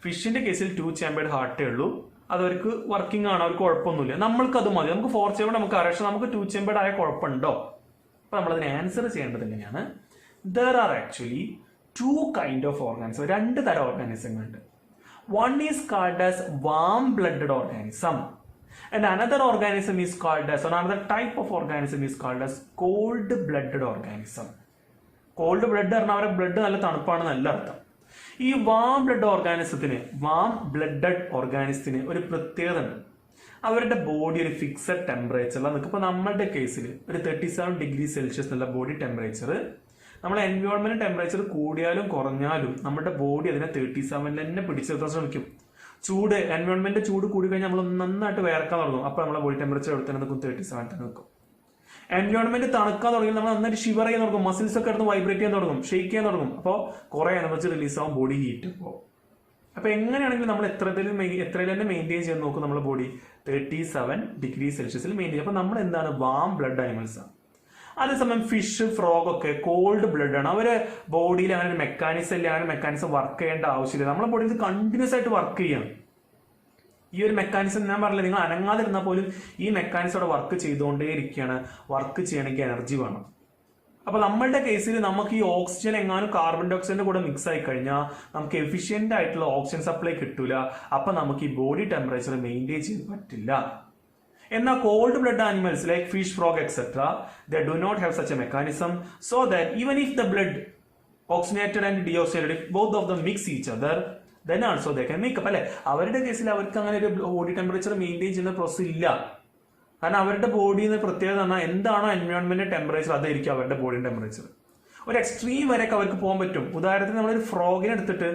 ഫിഷിന്റെ കേസിൽ 2 ചേമ്പേർഡ് ഹാർട്ടേ ഉള്ളൂ, അത് അവർക്ക് വർക്കിംഗ് ആണ്, അവർക്ക് കുഴപ്പമൊന്നുമില്ല. നമ്മൾക്ക് അത് മതി. നമുക്ക് 4 ചേമ്പേർഡ് നമുക്ക് അറിയാം, പക്ഷെ നമുക്ക് 2 ചേമ്പേർഡ് ആയ കുഴപ്പമുണ്ടോ? അപ്പൊ നമ്മളതിന് ആൻസർ ചെയ്യേണ്ടത് എങ്ങനെയാണ്? There are actually 2 kind of organisms. 2 തരം ഓർഗാനിസങ്ങളുണ്ട്. One is called as warm blooded organism and another organism is called as, another type of organism is called as cold blooded organism. Cold blood പറഞ്ഞാൽ അവരുടെ blood നല്ല തണുപ്പാണെന്ന് നല്ല അർത്ഥം. ഈ warm blood ഓർഗാനിസത്തിന് ഒരു പ്രത്യേകത ഉണ്ട്. അവരുടെ ബോഡി ഒരു ഫിക്സഡ് ടെമ്പറേച്ചറിലാണ് നിൽക്കും. ഇപ്പൊ നമ്മളുടെ കേസിൽ ഒരു 37 ഡിഗ്രി സെൽഷ്യസ് എന്നുള്ള ബോഡി ടെമ്പറേച്ചർ. നമ്മുടെ എൻവയോൺമെന്റ് ടെമ്പറേച്ചർ കൂടിയാലും കുറഞ്ഞാലും നമ്മുടെ ബോഡി അതിനെ 37 തന്നെ പിടിച്ചു നിർത്താൻ ശ്രമിക്കും. എൻവയോൺമെന്റ് ചൂട് കൂടി കഴിഞ്ഞാൽ നമ്മൾ നന്നായിട്ട് വേർക്കാൻ തുടങ്ങും. അപ്പൊ നമ്മളെ ബോഡി ടെമ്പറേച്ചർ എവിടെ തന്നെ നിൽക്കും? 37 തന്നെ നിൽക്കും. എൻവയോൺമെന്റ് തണുക്കാൻ തുടങ്ങി നമ്മൾ നന്നായിട്ട് ഷിവർ ചെയ്യാൻ തുടങ്ങും, മസിൽസ് ഒക്കെ എടുത്ത് വൈബ്രേറ്റ് ചെയ്യാൻ തുടങ്ങും, ഷെയ്ക്ക് ചെയ്യാൻ തുടങ്ങും. അപ്പോൾ കുറെ എനർജി റിലീസ് ആവും, ബോഡി ഹീറ്റ് പോകും. അപ്പൊ എങ്ങനെയാണെങ്കിലും നമ്മൾ എത്രയിൽ തന്നെ മെയിൻറ്റെയിൻ ചെയ്യാൻ നോക്കും നമ്മുടെ ബോഡി 37 ഡിഗ്രി സെൽഷ്യസിൽ മെയിൻറ്റെയിൻ. അപ്പൊ നമ്മൾ എന്താണ്? വാം ബ്ലഡ് ആനിമൽസ് ആണ്. അതേസമയം ഫിഷ്, ഫ്രോഗ് ഒക്കെ കോൾഡ് ബ്ലഡ് ആണ്. അവരെ ബോഡിയിൽ അങ്ങനെ ഒരു മെക്കാനിസം ഇല്ല, അങ്ങനെ മെക്കാനിസം വർക്ക് ചെയ്യേണ്ട ആവശ്യമില്ല. നമ്മുടെ ബോഡിയിൽ കണ്ടിന്യൂസ് ആയിട്ട് വർക്ക് ചെയ്യണം. ഈ ഒരു മെക്കാനിസം ഞാൻ പറഞ്ഞില്ല, നിങ്ങൾ അനങ്ങാതിരുന്നാൽ പോലും ഈ മെക്കാനിസം അവിടെ വർക്ക് ചെയ്തുകൊണ്ടേ ഇരിക്കുകയാണ്. വർക്ക് ചെയ്യണമെങ്കിൽ എനർജി വേണം. അപ്പൊ നമ്മളുടെ കേസിൽ നമുക്ക് ഈ ഓക്സിജൻ എങ്ങാനും കാർബൺ ഡൈ ഓക്സൈഡിന്റെ കൂടെ മിക്സ് ആയി കഴിഞ്ഞാൽ നമുക്ക് എഫിഷ്യന്റ് ആയിട്ടുള്ള ഓക്സിജൻ സപ്ലൈ കിട്ടൂല. അപ്പൊ നമുക്ക് ഈ ബോഡി ടെമ്പറേച്ചർ മെയിൻറ്റെയിൻ ചെയ്യാൻ പറ്റില്ല. എന്നാൽ cold blood animals like fish, frog etcetera they do not have such a mechanism so that even if the blood oxygenated and deoxygenated, if both of them mix each other then also they can make up. അല്ലെ, അവരുടെ കേസിൽ അവർക്ക് അങ്ങനെ ഒരു body temperature maintain ചെയ്യുന്ന process ഇല്ല. കാരണം അവരുടെ ബോഡിയിൽ നിന്ന് പ്രത്യേകത പറഞ്ഞാൽ എന്താണോ എൻവയോൺമെന്റ് ടെമ്പറേച്ചർ അതായിരിക്കും അവരുടെ ബോഡി ടെമ്പറേച്ചർ. ഒരു എക്സ്ട്രീം വരെയൊക്കെ അവർക്ക് പോകാൻ പറ്റും. ഉദാഹരണത്തിന് നമ്മളൊരു ഫ്രോഗിനെ എടുത്തിട്ട്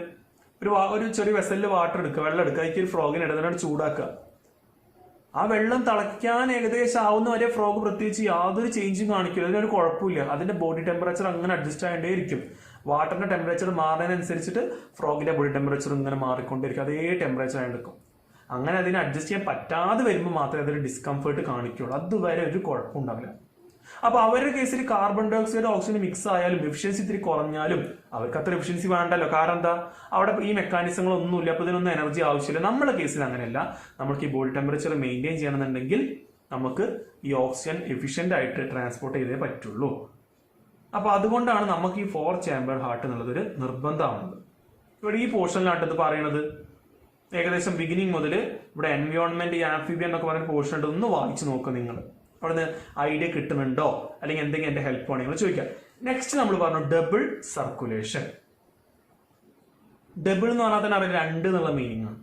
ഒരു ചെറിയ വെസലിൽ വാട്ടർ എടുക്കുക, വെള്ളം എടുക്കുക, അതിലേക്ക് ഒരു ഫ്രോഗിനെ എടുത്തിട്ട് ചൂടാക്കുക. ആ വെള്ളം തിളയ്ക്കാൻ ഏകദേശം ആവുന്ന വരെ ഫ്രോഗ് പ്രത്യേകിച്ച് യാതൊരു ചേഞ്ചും കാണിക്കില്ല, അതിനൊരു കുഴപ്പമില്ല. അതിന്റെ ബോഡി ടെമ്പറേച്ചർ അങ്ങനെ അഡ്ജസ്റ്റ് ആയതേ ഇരിക്കും. വാട്ടറിന്റെ ടെമ്പറേച്ചർ മാറുന്നതിനനുസരിച്ചിട്ട് ഫ്രോഗിന്റെ ബോഡി ടെമ്പറേച്ചർ ഇങ്ങനെ മാറിക്കൊണ്ടിരിക്കും, അതേ ടെമ്പറേച്ചർ ആയിരിക്കും. അങ്ങനെ അതിനെ അഡ്ജസ്റ്റ് ചെയ്യാൻ പറ്റാതെ വരുമ്പോൾ മാത്രമേ അതൊരു ഡിസ്കംഫേർട്ട് കാണിക്കുള്ളൂ, അതുവരെ ഒരു കുഴപ്പമുണ്ടാവില്ല. അപ്പൊ അവരുടെ കേസിൽ carbon dioxide oxygen mix ആയാലും എഫിഷ്യൻസി ഇത്തിരി കുറഞ്ഞാലും അവർക്ക് അത്ര എഫിഷ്യൻസി വേണ്ടല്ലോ. കാരണം എന്താ, അവിടെ ഈ മെക്കാനിസങ്ങളൊന്നുമില്ല, അപ്പൊ ഇതിനൊന്നും എനർജി ആവശ്യമില്ല. നമ്മുടെ കേസിൽ അങ്ങനെയല്ല. നമുക്ക് ഈ ബോഡി ടെമ്പറേച്ചർ മെയിൻറ്റെയിൻ ചെയ്യണമെന്നുണ്ടെങ്കിൽ നമുക്ക് ഈ ഓക്സിജൻ എഫിഷ്യന്റ് ആയിട്ട് ട്രാൻസ്പോർട്ട് ചെയ്തേ പറ്റുള്ളൂ. അപ്പൊ അതുകൊണ്ടാണ് നമുക്ക് ഈ 4 ചേംബർ ഹാർട്ട് എന്നുള്ളത് ഒരു നിർബന്ധമാണത്. ഇവിടെ ഈ പോർഷനിലായിട്ട് ഇത് പറയുന്നത് ഏകദേശം ബിഗിനിങ് മുതൽ ഇവിടെ എൻവയോൺമെന്റ്, ഈ ആംഫിബിയൻ എന്നൊക്കെ പറയുന്ന പോർഷൻ ഉണ്ട്. ഒന്ന് വായിച്ചു നോക്കുക നിങ്ങൾ, അവിടെ നിന്ന് ഐഡിയ കിട്ടുന്നുണ്ടോ അല്ലെങ്കിൽ എന്തെങ്കിലും എന്റെ ഹെൽപ്പ് ആണോ നിങ്ങൾ ചോദിക്കാം. നെക്സ്റ്റ് നമ്മൾ പറഞ്ഞു ഡബിൾ സർക്കുലേഷൻ. ഡബിൾ എന്ന് പറഞ്ഞാൽ തന്നെ അറിയാം 2 എന്നുള്ള മീനിങ് ആണ്.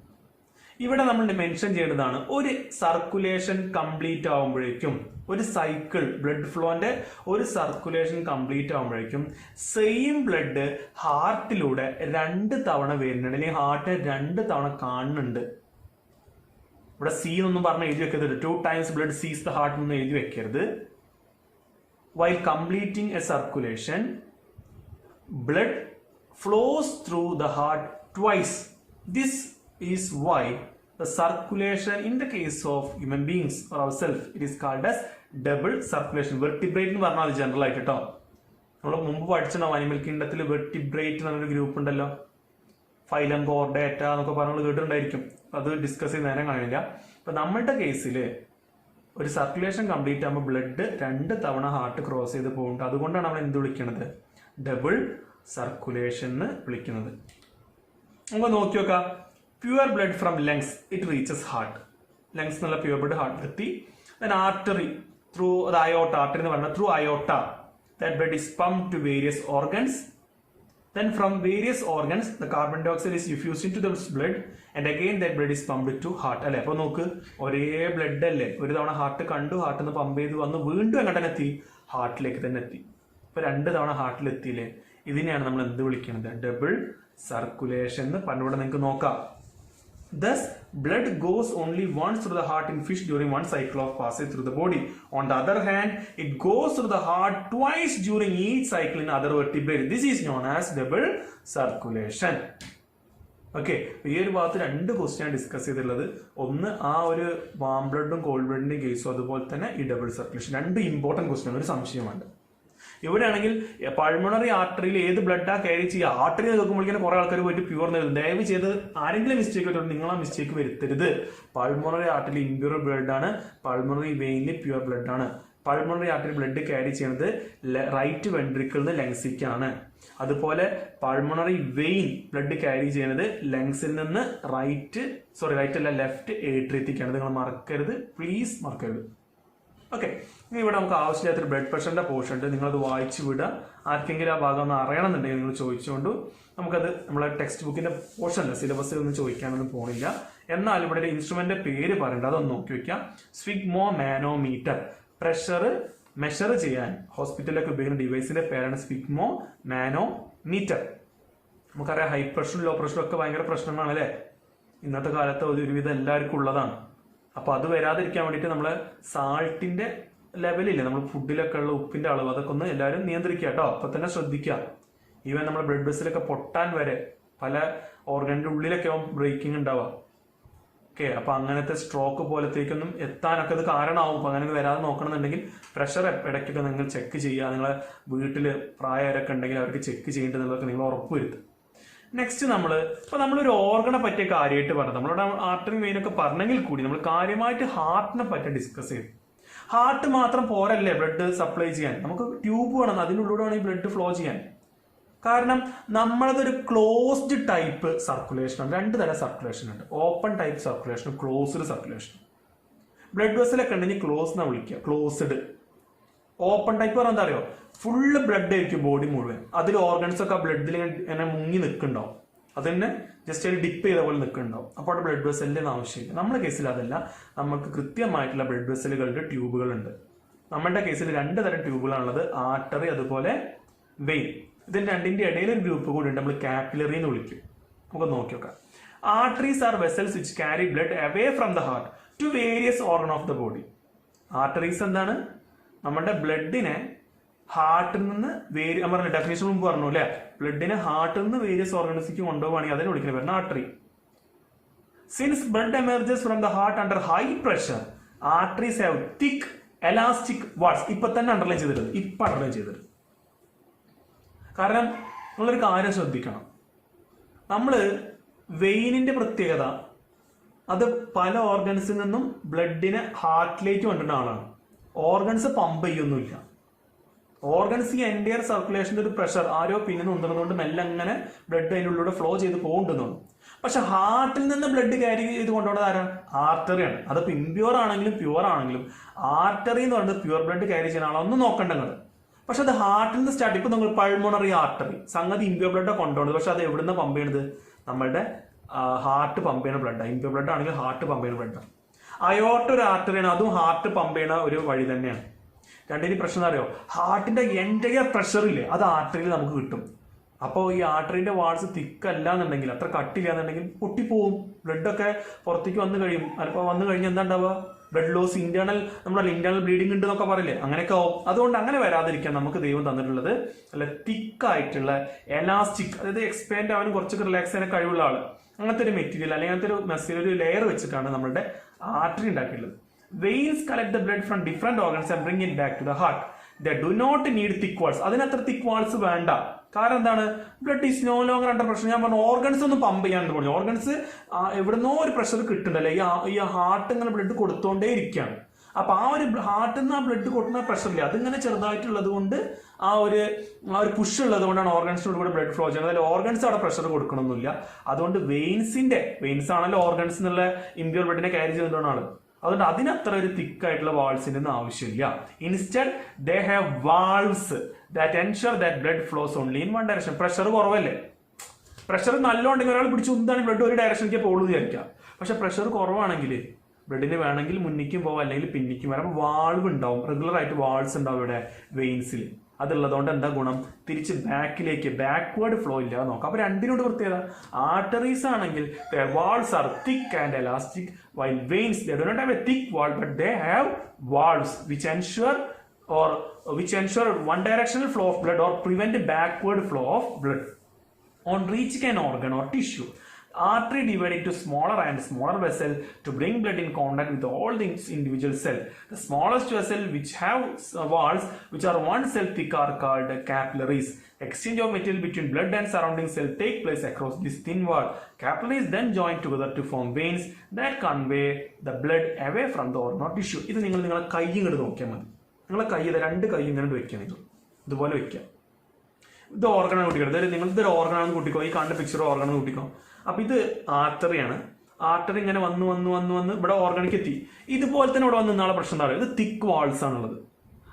ഇവിടെ നമ്മൾ മെൻഷൻ ചെയ്യേണ്ടതാണ്, ഒരു സർക്കുലേഷൻ കംപ്ലീറ്റ് ആവുമ്പോഴേക്കും, ഒരു സൈക്കിൾ ബ്ലഡ് ഫ്ലോന്റെ ഒരു സർക്കുലേഷൻ കംപ്ലീറ്റ് ആവുമ്പോഴേക്കും സെയിം ബ്ലഡ് ഹാർട്ടിലൂടെ 2 തവണ വരുന്നുണ്ട്, അല്ലെങ്കിൽ ഹാർട്ട് 2 തവണ കാണുന്നുണ്ട്. ഇവിടെ സി എന്നൊന്നും പറഞ്ഞ് എഴുതി വെക്കരുത്. 2 times blood sees the heart എന്നൊന്നും എഴുതി വെക്കരുത്. While completing a circulation blood flows through the heart twice. This is why the circulation in the case of human beings or ourselves, it is called as double circulation. Vertebrate എന്ന് പറഞ്ഞാൽ അത് general ആയിട്ട് കേട്ടോ. നമ്മൾ മുമ്പ് പഠിച്ചിട്ടുണ്ടാവും animal കിങ്ഡത്തിൽ vertebrate എന്നൊരു group ഉണ്ടല്ലോ, phylum, Chordata എന്നൊക്കെ പറഞ്ഞ് കേട്ടിട്ടുണ്ടായിരിക്കും. അത് ഡിസ്കസ് ചെയ്ത് നേരം കാണില്ല. അപ്പൊ നമ്മളുടെ കേസിൽ ഒരു സർക്കുലേഷൻ കംപ്ലീറ്റ് ആകുമ്പോൾ ബ്ലഡ് 2 തവണ ഹാർട്ട് ക്രോസ് ചെയ്ത് പോകുന്നുണ്ട്. അതുകൊണ്ടാണ് നമ്മൾ എന്ത് വിളിക്കുന്നത്, ഡബിൾ സർക്കുലേഷൻ എന്ന് വിളിക്കുന്നത്. നമുക്ക് നോക്കി നോക്കാം. Pure blood from lungs, it reaches heart. Lungs എന്നുള്ള pure blood heart എത്തി. Then artery through the aorta, artery എന്ന് പറഞ്ഞാൽ through aorta, that blood is pumped to various organs. Then from various organs the carbon dioxide is diffused into the blood and again that blood is pumped to heart. അല്ലെ, അപ്പൊ നോക്ക്, ഒരേ blood അല്ലേ, ഒരു തവണ heart കണ്ടു, ഹാർട്ടിൽ നിന്ന് pump ചെയ്ത് വന്ന് വീണ്ടും എങ്ങോട്ട് തന്നെ എത്തി, ഹാർട്ടിലേക്ക് തന്നെ എത്തി. ഇപ്പൊ 2 തവണ ഹാർട്ടിൽ എത്തിയില്ലേ, ഇതിനെയാണ് നമ്മൾ എന്ത് വിളിക്കുന്നത്, ഡബിൾ സർക്കുലേഷൻ എന്ന് പറഞ്ഞുകൂടെ നിങ്ങൾക്ക് നോക്കാം. Thus, blood goes only once through the heart in fish during one cycle of passage through the body. On the other hand, it goes through the heart twice during each cycle in other vertebrates. This is known as double circulation. Okay, ഈ ഒരു ഭാഗത്ത് 2 question discuss ചെയ്തിട്ടുള്ളത്. ഒന്ന് ആ ഒരു warm ബ്ലഡും called ബ്ലഡിന്റെയും കേസും, അതുപോലെ തന്നെ ഈ ഡബിൾ സർക്കുലേഷൻ. 2 ഇമ്പോർട്ടന്റ് ക്വസ്റ്റ്യൻ, ഒരു സംശയമുണ്ട്. ഇവിടെയാണെങ്കിൽ പൾമണറി ആർട്ടറിയിൽ ഏത് ബ്ലഡാ ക്യാരി ചെയ്യുക, ആർട്ടറി നോക്കുമ്പോഴേക്കും കുറെ ആൾക്കാർ പോയിട്ട് പ്യൂർ എഴുതും. ദയവ് ചെയ്ത് ആരെങ്കിലും മിസ്റ്റേക്ക് വരുത്തുണ്ട്, നിങ്ങൾ ആ മിസ്റ്റേക്ക് വരുത്തരുത്. പൾമണറി ആർട്ടറിയിൽ ഇമ്പ്യൂർ ബ്ലഡ് ആണ്, പൾമണറി വെയിനിൽ പ്യൂർ ബ്ലഡ് ആണ്. പൾമണറി ആർട്ടറി ബ്ലഡ് ക്യാരി ചെയ്യുന്നത് റൈറ്റ് വെൻട്രിക്കിളിൽ നിന്ന് ലങ്സിക്കാണ്. അതുപോലെ പൾമണറി വെയിൻ ബ്ലഡ് ക്യാരി ചെയ്യുന്നത് ലങ്സിൽ നിന്ന് ലെഫ്റ്റ് ഏട്രിയത്തിക്കാണ്. നിങ്ങൾ മറക്കരുത്, പ്ലീസ് മറക്കരുത്. ഓക്കെ, ഇനി ഇവിടെ നമുക്ക് ആവശ്യമില്ലാത്തൊരു ബ്ലഡ് പ്രഷറിന്റെ പോർഷൻ ഉണ്ട്, നിങ്ങളത് വായിച്ചു വിടുക. ആർക്കെങ്കിലും ആ ഭാഗം ഒന്ന് അറിയണമെന്നുണ്ടെങ്കിൽ നിങ്ങൾ ചോദിച്ചുകൊണ്ട് നമുക്കത് നമ്മളെ ടെക്സ്റ്റ് ബുക്കിന്റെ പോർഷൻ അല്ല, സിലബസിൽ ഒന്നും ചോദിക്കാനൊന്നും പോണില്ല. എന്നാൽ ഇവിടെ ഒരു ഇൻസ്ട്രുമെന്റിന്റെ പേര് പറയേണ്ടത്, അതൊന്ന് നോക്കി വെക്കാം. സ്ഫിഗ്മോ മാനോമീറ്റർ. പ്രഷർ മെഷർ ചെയ്യാൻ ഹോസ്പിറ്റലിലൊക്കെ ഉപയോഗിക്കുന്ന ഡിവൈസിന്റെ പേരാണ് സ്ഫിഗ്മോ മാനോമീറ്റർ. നമുക്കറിയാം ഹൈ പ്രഷറും ലോ പ്രഷറും ഒക്കെ ഭയങ്കര പ്രശ്നങ്ങളാണ് അല്ലേ, ഇന്നത്തെ കാലത്ത് ഒരുവിധം എല്ലാവർക്കും ഉള്ളതാണ്. അപ്പൊ അത് വരാതിരിക്കാൻ വേണ്ടിയിട്ട് നമ്മള് സാൾട്ടിന്റെ ലെവലില്ലേ, നമ്മൾ ഫുഡിലൊക്കെ ഉള്ള ഉപ്പിന്റെ അളവ്, അതൊക്കെ ഒന്ന് എല്ലാവരും നിയന്ത്രിക്കുക കേട്ടോ. അപ്പൊ തന്നെ ശ്രദ്ധിക്കുക. ഈവൻ നമ്മുടെ ബ്ലഡ് വെസലൊക്കെ പൊട്ടാൻ വരെ പല ഓർഗനിന്റെ ഉള്ളിലൊക്കെ ബ്രേക്കിംഗ് ഉണ്ടാവുക. ഓക്കെ, അപ്പൊ അങ്ങനത്തെ സ്ട്രോക്ക് പോലത്തേക്കൊന്നും എത്താനൊക്കെ അത് കാരണമാവും. അപ്പൊ അങ്ങനെ വരാതെ നോക്കണമെന്നുണ്ടെങ്കിൽ പ്രഷർ ഇടയ്ക്കൊക്കെ നിങ്ങൾ ചെക്ക് ചെയ്യുക. നിങ്ങളെ വീട്ടില് പ്രായവരൊക്കെ ഉണ്ടെങ്കിൽ അവർക്ക് ചെക്ക് ചെയ്യേണ്ടതെന്നൊക്കെ നിങ്ങൾ ഉറപ്പുവരുത്തുക. നെക്സ്റ്റ് നമ്മളൊരു ഓർഗനെ പറ്റിയ കാര്യമായിട്ട് പറഞ്ഞു, നമ്മളുടെ ആർട്ടറി വെയിനൊക്കെ പറഞ്ഞെങ്കിൽ കൂടി നമ്മൾ കാര്യമായിട്ട് ഹാർട്ടിനെ പറ്റി ഡിസ്കസ് ചെയ്തു. ഹാർട്ട് മാത്രം പോരല്ലേ ബ്ലഡ് സപ്ലൈ ചെയ്യാൻ, നമുക്ക് ട്യൂബ് വേണം, അതിനുള്ളിലൂടെ വേണം ഈ ബ്ലഡ് ഫ്ലോ ചെയ്യാൻ. കാരണം നമ്മളതൊരു ക്ലോസ്ഡ് ടൈപ്പ് സർക്കുലേഷനാണ്. രണ്ട് തരം സർക്കുലേഷൻ ഉണ്ട്, ഓപ്പൺ ടൈപ്പ് സർക്കുലേഷനും ക്ലോസ്ഡ് സർക്കുലേഷനും. ബ്ലഡ് വെസലൊക്കെ ഉണ്ടെങ്കിൽ ക്ലോസ് എന്നാ വിളിക്കുക, ക്ലോസ്ഡ്. ഓപ്പൺ ടൈപ്പ് പറഞ്ഞാൽ എന്താ അറിയോ, ഫുള്ള് ബ്ലഡ് ആയിരിക്കും ബോഡി മുഴുവൻ, അതിൽ ഓർഗൻസ് ഒക്കെ ബ്ലഡിൽ ഇങ്ങനെ മുങ്ങി നിൽക്കുന്നുണ്ടാവും, അത് തന്നെ ജസ്റ്റ് ഒരു ഡിപ്പ് ചെയ്ത പോലെ നിൽക്കുന്നുണ്ടാവും. അപ്പോൾ അവിടെ ബ്ലഡ് വെസലിന്റെ ആവശ്യമില്ല. നമ്മുടെ കേസിൽ അതല്ല, നമുക്ക് കൃത്യമായിട്ടുള്ള ബ്ലഡ് വെസലുകളുടെ ട്യൂബുകളുണ്ട്. നമ്മുടെ കേസിൽ രണ്ട് തരം ട്യൂബുകളാണുള്ളത്, ആർട്ടറി അതുപോലെ വെയിൻ. ഇതിന് രണ്ടിന്റെ ഇടയിൽ ഒരു ഗ്രൂപ്പ് കൂടി ഉണ്ട്, നമ്മൾ കാപ്പിലറി എന്ന് വിളിക്കും. നമുക്ക് നോക്കി നോക്കാം. Arteries are vessels which carry blood away from the heart to various organ of the body. Arteries എന്താണ്, നമ്മുടെ ബ്ലഡിനെ ഹാർട്ടിൽ നിന്ന് പറഞ്ഞ ഡെഫിനേഷൻ മുമ്പ് പറഞ്ഞു അല്ലെ, ബ്ലഡിനെ ഹാർട്ടിൽ നിന്ന് വേരിയസ് ഓർഗൻസിലേക്ക് കൊണ്ടുപോവുകയാണെങ്കിൽ അതിനെ വിളിക്കുന്നത് വരുന്ന artery. Since blood emerges from the heart under high pressure, arteries have thick elastic walls. ഇപ്പൊ തന്നെ അണ്ടർലൈൻ ചെയ്തിട്ടുണ്ട്, ഇപ്പൊ അണ്ടർലൈൻ ചെയ്തിട്ടുണ്ട്. കാരണം നിങ്ങളൊരു കാര്യം ശ്രദ്ധിക്കണം, നമ്മള് വെയിനിന്റെ പ്രത്യേകത അത് പല ഓർഗൻസിൽ നിന്നും ബ്ലഡിനെ ഹാർട്ടിലേക്ക് കൊണ്ടുവരുന്ന ആളാണ്. ഓർഗൻസ് പമ്പ് ചെയ്യൊന്നുമില്ല. ഓർഗൻസ് ഈ എൻറ്റയർ സർക്കുലേഷന്റെ ഒരു പ്രഷർ ആരോ പിന്നെ നിന്നുകൊണ്ട് മെല്ലെ അങ്ങനെ ബ്ലഡ് അതിനുള്ളിലൂടെ ഫ്ലോ ചെയ്ത് പോകുന്നുണ്ടെന്നു. പക്ഷെ ഹാർട്ടിൽ നിന്ന് ബ്ലഡ് ക്യാരി ചെയ്ത് കൊണ്ടുപോകുന്നത് ആരാണ്, ആർട്ടറിയാണ്. അതിപ്പോൾ ഇംപ്യൂർ ആണെങ്കിലും പ്യുവർ ആണെങ്കിലും ആർട്ടറി എന്ന് പറയുന്നത് പ്യുവർ ബ്ലഡ് ക്യാരി ചെയ്യുന്ന ആളാണ്, ഒന്നും നോക്കേണ്ടത്. പക്ഷെ അത് ഹാർട്ടിൽ നിന്ന് സ്റ്റാർട്ട്, ഇപ്പൊ നിങ്ങൾ പൾമോണറി ആർട്ടറി സംഗതി ഇംപ്യൂർ ബ്ലഡ് കൊണ്ടുപോകുന്നത്, പക്ഷെ അത് എവിടുന്ന് പമ്പ് ചെയ്യണത്, നമ്മളുടെ ഹാർട്ട് പമ്പ് ചെയ്യുന്ന ബ്ലഡാണ്. ഇംപ്യൂർ ബ്ലഡ് ആണെങ്കിൽ ഹാർട്ട് പമ്പ് ചെയ്യുന്ന ബ്ലഡാണ്. അയോർട്ട ഒരു ആർട്ടറിയാണ്, അതും ഹാർട്ട് പമ്പ് ചെയ്യുന്ന ഒരു വഴി തന്നെയാണ്. രണ്ടിന് പ്രശ്നം അറിയോ, ഹാർട്ടിന്റെ എൻറ്റയർ പ്രഷർ ഇല്ലേ അത് ആർട്ടറിയിൽ നമുക്ക് കിട്ടും. അപ്പോൾ ഈ ആർട്ടറിന്റെ വാൾസ് തിക്കല്ല എന്നുണ്ടെങ്കിൽ, അത്ര കട്ടില്ല എന്നുണ്ടെങ്കിൽ പൊട്ടിപ്പോവും, ബ്ലഡൊക്കെ പുറത്തേക്ക് വന്നു കഴിയും. അപ്പോൾ വന്നു കഴിഞ്ഞാൽ എന്താ ഉണ്ടാവുക, ബ്ലഡ് ലോസ്, ഇന്റേണൽ ബ്ലീഡിംഗ് ഉണ്ട് എന്നൊക്കെ പറയില്ലേ, അങ്ങനെയൊക്കെ ആവും. അതുകൊണ്ട് അങ്ങനെ വരാതിരിക്കാൻ നമുക്ക് ദൈവം തന്നിട്ടുള്ളത് നല്ല തിക്കായിട്ടുള്ള എലാസ്റ്റിക്, അതായത് എക്സ്പാൻഡ് ആവാനും കുറച്ചൊക്കെ റിലാക്സ് ചെയ്യാൻ കഴിവുള്ള ആള്, അങ്ങനത്തെ ഒരു മെറ്റീരിയൽ അല്ലെങ്കിൽ അങ്ങനത്തെ ഒരു മെസ്സീരിയൽ ഒരു ലെയർ വെച്ചിട്ടാണ് നമ്മുടെ ആർട്ടറി ഉണ്ടാക്കിയിട്ടുള്ളത്. Veins collect the blood from different organs and bring it back to the heart. They do not need thick walls. അതിനത്ര thick walls വേണ്ട. കാരണം എന്താണ്, blood is no longer under pressure. ഞാൻ പറഞ്ഞു ഓർഗൻസ് ഒന്നും pump ചെയ്യാൻ പറഞ്ഞു, organs എവിടുന്നോ ഒരു പ്രഷർ കിട്ടുന്നുണ്ടല്ലേ, ഈ ഹാർട്ട് ഇങ്ങനെ ബ്ലഡ് കൊടുത്തോണ്ടേ ഇരിക്കുകയാണ്. അപ്പൊ ആ ഒരു ഹാർട്ടിൽ നിന്ന് ആ ബ്ലഡ് കൊടുക്കുന്ന പ്രഷർ ഇല്ല, അതിങ്ങനെ ചെറുതായിട്ടുള്ളത് കൊണ്ട് ആ ഒരു പുഷ് ഉള്ളത് കൊണ്ടാണ് ഓർഗൻസിനോട് കൂടെ ബ്ലഡ് ഫ്ലോ ചെയ്യുന്നത്. അതിൽ ഓർഗൻസ് അവിടെ പ്രഷർ കൊടുക്കണമെന്നില്ല. അതുകൊണ്ട് വെയിൻസ് ആണല്ലോ ഓർഗൻസ് എന്നുള്ള ഇംപ്യൂർ ബ്ലഡിനെ ക്യാരി ചെയ്തിട്ടാണ് ആള്. അതുകൊണ്ട് അതിനത്ര ഒരു തിക്കായിട്ടുള്ള വാൾസിന്റെ ഒന്നും ആവശ്യമില്ല. Instead they have valves that ensure that blood flows only in one direction. Pressure കുറവല്ലേ, പ്രഷർ നല്ലോണ്ടെങ്കിൽ ഒരാൾ പിടിച്ച് ഉന്താണ് ബ്ലഡ് ഒരു ഡയറക്ഷനിലേക്ക് പോകുള്ളൂ വിചാരിക്കാം. പക്ഷെ പ്രഷർ കുറവാണെങ്കിൽ ബ്ലഡിന് വേണമെങ്കിൽ മുന്നിക്കും പോവാം അല്ലെങ്കിൽ പിന്നിക്കും വരാം. വാൾവ് ഉണ്ടാവും, റെഗുലർ ആയിട്ട് വാൾസ് ഉണ്ടാവും ഇവിടെ വെയിൻസിൽ. അതുള്ളതുകൊണ്ട് എന്താ ഗുണം, തിരിച്ച് ബാക്ക്വേർഡ് ഫ്ലോ ഇല്ലാതെ നോക്കാം. അപ്പൊ രണ്ടിനോട് പ്രത്യേകത, ആർട്ടറീസ് ആണെങ്കിൽ walls are thick and elastic, while veins they do not have a thick wall but they have valves which ensure one directional flow of blood or prevent backward flow of blood on reaching an organ or tissue. Artery divided into smaller and smaller vessel to bring blood in contact with all the individual cell. The smallest vessel which have walls which are one cell thick are called capillaries. Exchange of material between blood and surrounding cell take place across this thin wall. Capillaries then join together to form veins that convey the blood away from the organ or tissue. ഇത് നിങ്ങളെ കൈ ഇങ്ങോട്ട് നോക്കിയാൽ മതി. നിങ്ങളെ കൈ രണ്ട് കൈ ഇങ്ങനെ വെക്കുക, നിങ്ങൾ ഇതുപോലെ വെക്കുക. ഇത് ഓർഗനാണ് കൂട്ടിക്കോ, നിങ്ങളിതൊരു ഓർഗനാണെന്ന് കൂട്ടിക്കോ, ഈ കാണുന്ന പിക്ചർ ഓർഗനാണെന്ന് കൂട്ടിക്കോ. അപ്പൊ ഇത് ആർട്ടറിയാണ്. ആർട്ടറി ഇങ്ങനെ വന്ന് ഇവിടെ ഓർഗണിക്ക് എത്തി. ഇതുപോലെ തന്നെ ഇവിടെ വന്ന് നാളെ പ്രശ്നം എന്താ പറയുക, ഇത് തിക്ക് വാൾസ് ആണുള്ളത്.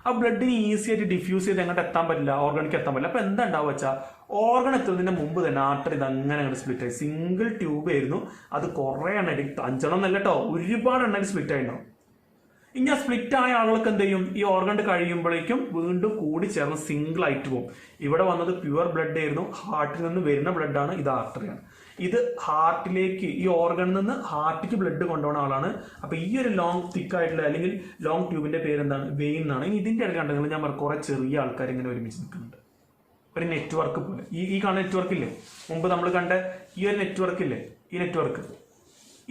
ആ ബ്ലഡിന് ഈസി ആയിട്ട് ഡിഫ്യൂസ് ചെയ്ത് എങ്ങോട്ട് എത്താൻ പറ്റില്ല, ഓർഗണിക്ക് എത്താൻ പറ്റില്ല. അപ്പൊ എന്താ ഉണ്ടാവുക വെച്ചാൽ ഓർഗൺ എത്തുന്നതിന്റെ മുമ്പ് തന്നെ ആർട്ടറി ഇത് അങ്ങനെ അങ്ങോട്ട് സ്പ്ലിറ്റ് ആയി. സിംഗിൾ ട്യൂബ് ആയിരുന്നു അത്, കുറെ എണ്ണ 5 എണ്ണം എന്നല്ല കേട്ടോ, ഒരുപാട് എണ്ണ സ്പ്ലിറ്റ് ആയിട്ടുണ്ടാവും. ഇനി ആ സ്പ്ലിറ്റ് ആയ ആളുകൾക്ക് എന്ത് ചെയ്യും, ഈ ഓർഗൺ കഴിയുമ്പോഴേക്കും വീണ്ടും കൂടി ചേർന്ന് സിംഗിൾ ആയിട്ട് പോകും. ഇവിടെ വന്നത് പ്യുവർ ബ്ലഡ് ആയിരുന്നു, ഹാർട്ടിൽ നിന്ന് വരുന്ന ബ്ലഡാണ്, ഇത് ആർട്ടറിയാണ്. ഇത് ഹാർട്ടിലേക്ക്, ഈ ഓർഗണിൽ നിന്ന് ഹാർട്ടിക്ക് ബ്ലഡ് കൊണ്ടുപോകുന്ന ആളാണ്. അപ്പൊ ഈ ഒരു ലോങ് തിക്ക് ആയിട്ടുള്ള അല്ലെങ്കിൽ ലോങ് ട്യൂബിന്റെ പേര് എന്താണ്, വെയിൻ എന്നാണ്. ഇനി ഇതിന്റെ ഇടയിൽ കണ്ടെങ്കിൽ ഞാൻ കുറെ ചെറിയ ആൾക്കാർ ഇങ്ങനെ ഒരുമിച്ച് നിൽക്കുന്നുണ്ട്, ഒരു നെറ്റ്വർക്ക് പോലെ. ഈ കാണുന്ന നെറ്റ്വർക്ക് ഇല്ലേ, മുമ്പ് നമ്മൾ കണ്ട ഈ ഒരു നെറ്റ്വർക്ക് ഇല്ലേ, ഈ നെറ്റ്വർക്ക്,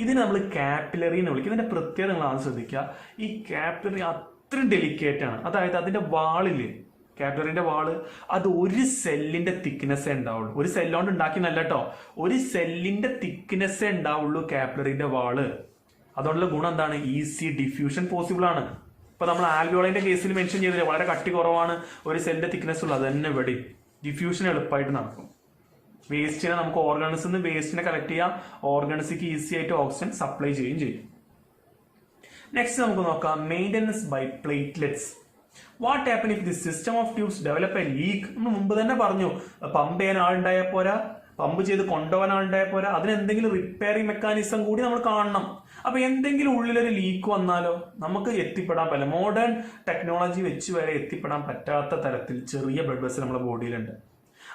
ഇതിന് നമ്മൾ കാപ്പിലറി എന്ന് വിളിക്കും. ഇതിന്റെ പ്രത്യേകത നിങ്ങൾ ആദ്യം ശ്രദ്ധിക്കുക. ഈ കാപ്പിലറി അത്രയും ഡെലിക്കേറ്റ് ആണ്. അതായത് അതിന്റെ വാളില്ലേ, കാപ്പിലറിന്റെ വാള്, അത് ഒരു സെല്ലിന്റെ തിക്നെസ്സേ ഉണ്ടാവുള്ളൂ. ഒരു സെല്ലോണ്ട് ഉണ്ടാക്കി നല്ല കേട്ടോ, ഒരു സെല്ലിന്റെ തിക്നെസ്സേ ഉണ്ടാവുള്ളൂ കാപ്പിലറിന്റെ വാള്. അതുകൊണ്ടുള്ള ഗുണം എന്താണ്, ഈസി ഡിഫ്യൂഷൻ പോസിബിൾ ആണ്. ഇപ്പൊ നമ്മൾ ആൽവിയോളിന്റെ കേസിൽ മെൻഷൻ ചെയ്തില്ല, വളരെ കട്ടി കുറവാണ്, ഒരു സെല്ലിന്റെ തിക്നെസ് ഉള്ളത്, അത് തന്നെ ഇവിടെ ഡിഫ്യൂഷൻ എളുപ്പമായിട്ട് നടക്കും. വേസ്റ്റിനെ നമുക്ക് ഓർഗൻസിൽ നിന്ന് വേസ്റ്റിനെ കളക്ട് ചെയ്യാം, ഓർഗൻസിക്ക് ഈസി ആയിട്ട് ഓക്സിജൻ സപ്ലൈ ചെയ്യുകയും ചെയ്യും. നെക്സ്റ്റ് നമുക്ക് നോക്കാം maintenance by platelets. What happen if the system of tubes develop a leak? നമ്മൾ മുമ്പ് തന്നെ പറഞ്ഞു, പമ്പ് ചെയ്യാൻ ആളുണ്ടായാൽ പോരാ, പമ്പ് ചെയ്ത് കൊണ്ടുപോകാൻ ആളുണ്ടായാൽ പോരാ, അതിനെന്തെങ്കിലും റിപ്പയറിംഗ് മെക്കാനിസം കൂടി നമ്മൾ കാണണം. അപ്പൊ എന്തെങ്കിലും ഉള്ളിലൊരു ലീക്ക് വന്നാലോ നമുക്ക് എത്തിപ്പെടാൻ പറ്റില്ല. മോഡേൺ ടെക്നോളജി വെച്ച് വരെ എത്തിപ്പെടാൻ പറ്റാത്ത തരത്തിൽ ചെറിയ ബ്ലഡ് വെസൽ നമ്മുടെ ബോഡിയിലുണ്ട്.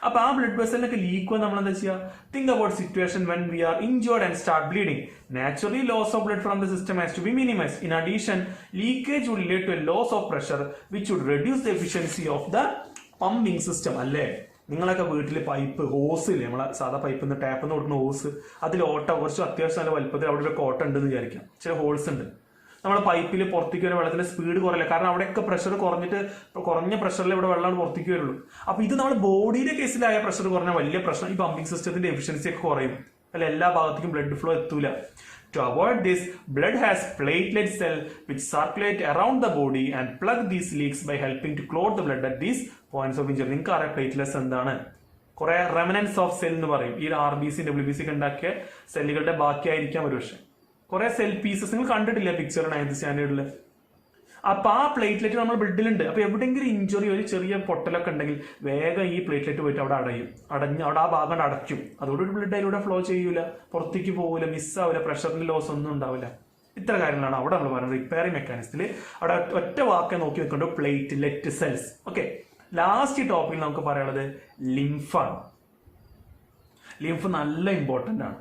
അപ്പൊ ആ ബ്ലഡ് വെസലിനൊക്കെ ലീക്ക് വന്ന് നമ്മൾ എന്താ ചെയ്യുക? Think about situation when we are injured and start bleeding. Naturally loss of blood from the system has to be minimised. In addition leakage would lead to a loss of pressure which would reduce the efficiency of the pumping system. അല്ലേ, നിങ്ങളൊക്കെ വീട്ടിൽ pipe ഹോസ് ഇല്ലേ, നമ്മളെ സാധാ പൈപ്പിൽ നിന്ന് ടാപ്പിൽ നിന്ന് കൊടുക്കുന്ന ഹോസ്, അതിൽ ഓട്ട കുറച്ച് അത്യാവശ്യം നല്ല വലുപ്പത്തിൽ അവിടെ ഒരു ഓട്ട ഉണ്ടെന്ന് വിചാരിക്കാം, ചില ഹോൾസ് ഉണ്ട്. നമ്മുടെ പൈപ്പിൽ പുറത്തേക്ക് വരുന്ന വെള്ളത്തിന്റെ സ്പീഡ് കുറയില്ല, കാരണം അവിടെയൊക്കെ പ്രഷർ കുറഞ്ഞിട്ട് കുറഞ്ഞ പ്രഷറിൽ ഇവിടെ വെള്ളം പുറത്തേക്ക് വരുള്ളൂ. അപ്പൊ ഇത് നമ്മുടെ ബോഡിയുടെ കേസിലായ പ്രഷർ കുറഞ്ഞ വലിയ പ്രശ്നം, ഈ പമ്പിംഗ് സിസ്റ്റത്തിന്റെ എഫിഷ്യൻസി ഒക്കെ കുറയും, അല്ല എല്ലാ ഭാഗത്തേക്കും ബ്ലഡ് ഫ്ലോ എത്തൂല. To avoid this, blood has platelet cells which circulate around the body and plug these leaks by helping to clot the blood at these points of injury. നിങ്ങൾക്ക് അറിയാം platelets എന്താണ്? കുറെ റെമനൻസ് ഓഫ് സെൽ എന്ന് പറയും. ഈ RBC WBC ഒക്കെ ഉണ്ടാക്കിയ സെല്ലുകളുടെ ബാക്കിയായിരിക്കാം ഒരു പക്ഷേ. കുറെ സെൽ പീസസ് നിങ്ങൾ കണ്ടിട്ടില്ല പിക്ചർ 9th സ്റ്റാൻഡേർഡിൽ. അപ്പൊ ആ പ്ലേറ്റ്ലെറ്റ് നമ്മുടെ ബ്ലഡിലുണ്ട്. അപ്പൊ എവിടെയെങ്കിലും ഇഞ്ചുറി, ഒരു ചെറിയ പൊട്ടലൊക്കെ ഉണ്ടെങ്കിൽ വേഗം ഈ പ്ലേറ്റ്ലെറ്റ് പോയിട്ട് അവിടെ അടഞ്ഞ് അവിടെ ആ ഭാഗം അടയ്ക്കും. അതോടൊരു ബ്ലഡ് അതിലൂടെ ഫ്ലോ ചെയ്യൂല, പുറത്തേക്ക് പോകില്ല, മിസ്സാവില്ല, പ്രഷറിന്റെ ലോസ് ഒന്നും ഉണ്ടാവില്ല. ഇത്ര കാര്യങ്ങളാണ് അവിടെ നമ്മൾ പറയുന്നത് റിപ്പയറിംഗ് മെക്കാനിസത്തിൽ. അവിടെ ഒറ്റ വാക്കെ നോക്കി നിൽക്കേണ്ട പ്ലേറ്റ്ലെറ്റ് സെൽസ്. ഓക്കെ, ലാസ്റ്റ് ടോപ്പിക്കിൽ നമുക്ക് പറയാനുള്ളത് ലിംഫാണ്. ലിംഫ് നല്ല ഇമ്പോർട്ടൻ്റ് ആണ്.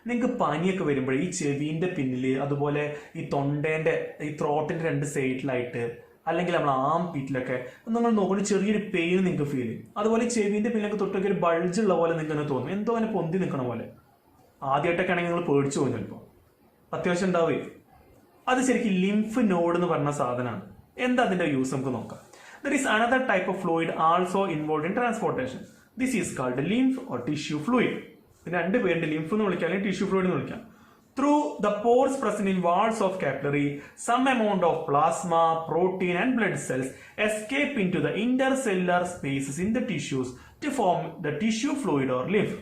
നിങ്ങൾക്ക് പനിയൊക്കെ വരുമ്പോൾ ഈ ചെവിന്റെ പിന്നിൽ, അതുപോലെ ഈ തൊണ്ടേന്റെ ഈ ത്രോട്ടിന്റെ 2 സൈഡിലായിട്ട്, അല്ലെങ്കിൽ നമ്മൾ ആം പീറ്റിലൊക്കെ നിങ്ങൾ നോക്കുമ്പോൾ ചെറിയൊരു പെയിൻ നിങ്ങൾക്ക് ഫീൽ ചെയ്യും. അതുപോലെ ചെവിന്റെ പിന്നിലൊക്കെ തൊട്ടൊക്കെ ഒരു ബൾജ് ഉള്ള പോലെ നിങ്ങൾക്ക് തോന്നും, എന്തോ അങ്ങനെ പൊന്തി നിൽക്കണ പോലെ. ആദ്യമായിട്ടൊക്കെ ആണെങ്കിൽ നിങ്ങൾ പേടിച്ചു പോകും, ചിലപ്പോൾ അത്യാവശ്യം ഉണ്ടാവുകയും. അത് ശരിക്കും ലിംഫ് നോഡ് എന്ന് പറഞ്ഞ സാധനമാണ്. എന്താ അതിന്റെ യൂസ് നമുക്ക് നോക്കാം. There is another type of fluid also involve in transportation. This is called lymph or tissue fluid. രണ്ട് പേരുണ്ട്, ലിംഫ് എന്ന് വിളിക്കാം അല്ലെങ്കിൽ ടിഷ്യൂ ഫ്ലൂയിഡ് എന്ന് വിളിക്കാം. Through the pores present in walls of capillary, some amount of plasma, protein and blood cells escape into the intercellular spaces in the tissues to form the tissue fluid or lymph.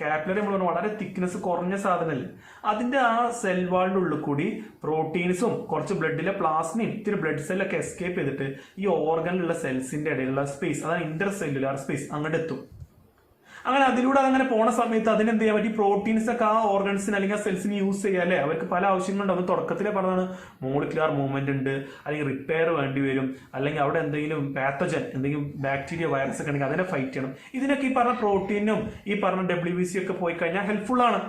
Capillary നമ്മൾ വളരെ thickness കുറഞ്ഞ സാധനമല്ലേ, അതിന്റെ ആ cell വാളിന്റെ ഉള്ളിൽ കൂടി പ്രോട്ടീൻസും കുറച്ച് ബ്ലഡിലെ പ്ലാസ്മയും ഇത്തിരി ബ്ലഡ് സെല്ലൊക്കെ എസ്കേപ്പ് ചെയ്തിട്ട് ഈ ഓർഗനിലുള്ള സെൽസിന്റെ ഇടയിലുള്ള സ്പേസ്, അതാണ് ഇന്റർസെല്ലുലാർ സ്പേസ്, അങ്ങോട്ട് എത്തും. അങ്ങനെ അതിലൂടെ അങ്ങനെ പോണ സമയത്ത് അതിനെന്ത് ചെയ്യാൻ പറ്റി? പ്രോട്ടീൻസ് ഒക്കെ ആ ഓർഗൻസിന് അല്ലെങ്കിൽ ആ സെൽസിന് യൂസ് ചെയ്യാം അല്ലേ. അവർക്ക് പല ആവശ്യങ്ങളുണ്ട്. അത് തുടക്കത്തിലെ പറഞ്ഞതാണ്, മോളിക്കുലാർ മൂവ്മെന്റ് ഉണ്ട്, അല്ലെങ്കിൽ റിപ്പയർ വേണ്ടി വരും, അല്ലെങ്കിൽ അവിടെ എന്തെങ്കിലും പാത്തജൻ, എന്തെങ്കിലും ബാക്ടീരിയ, വൈറസ് ഒക്കെ ഉണ്ടെങ്കിൽ അതിനെ ഫൈറ്റ് ചെയ്യണം. ഇതിനൊക്കെ ഈ പറഞ്ഞ പ്രോട്ടീനും ഈ പറഞ്ഞ WBC ഒക്കെ പോയി കഴിഞ്ഞാൽ ഹെൽപ്ഫുൾ ആണ്.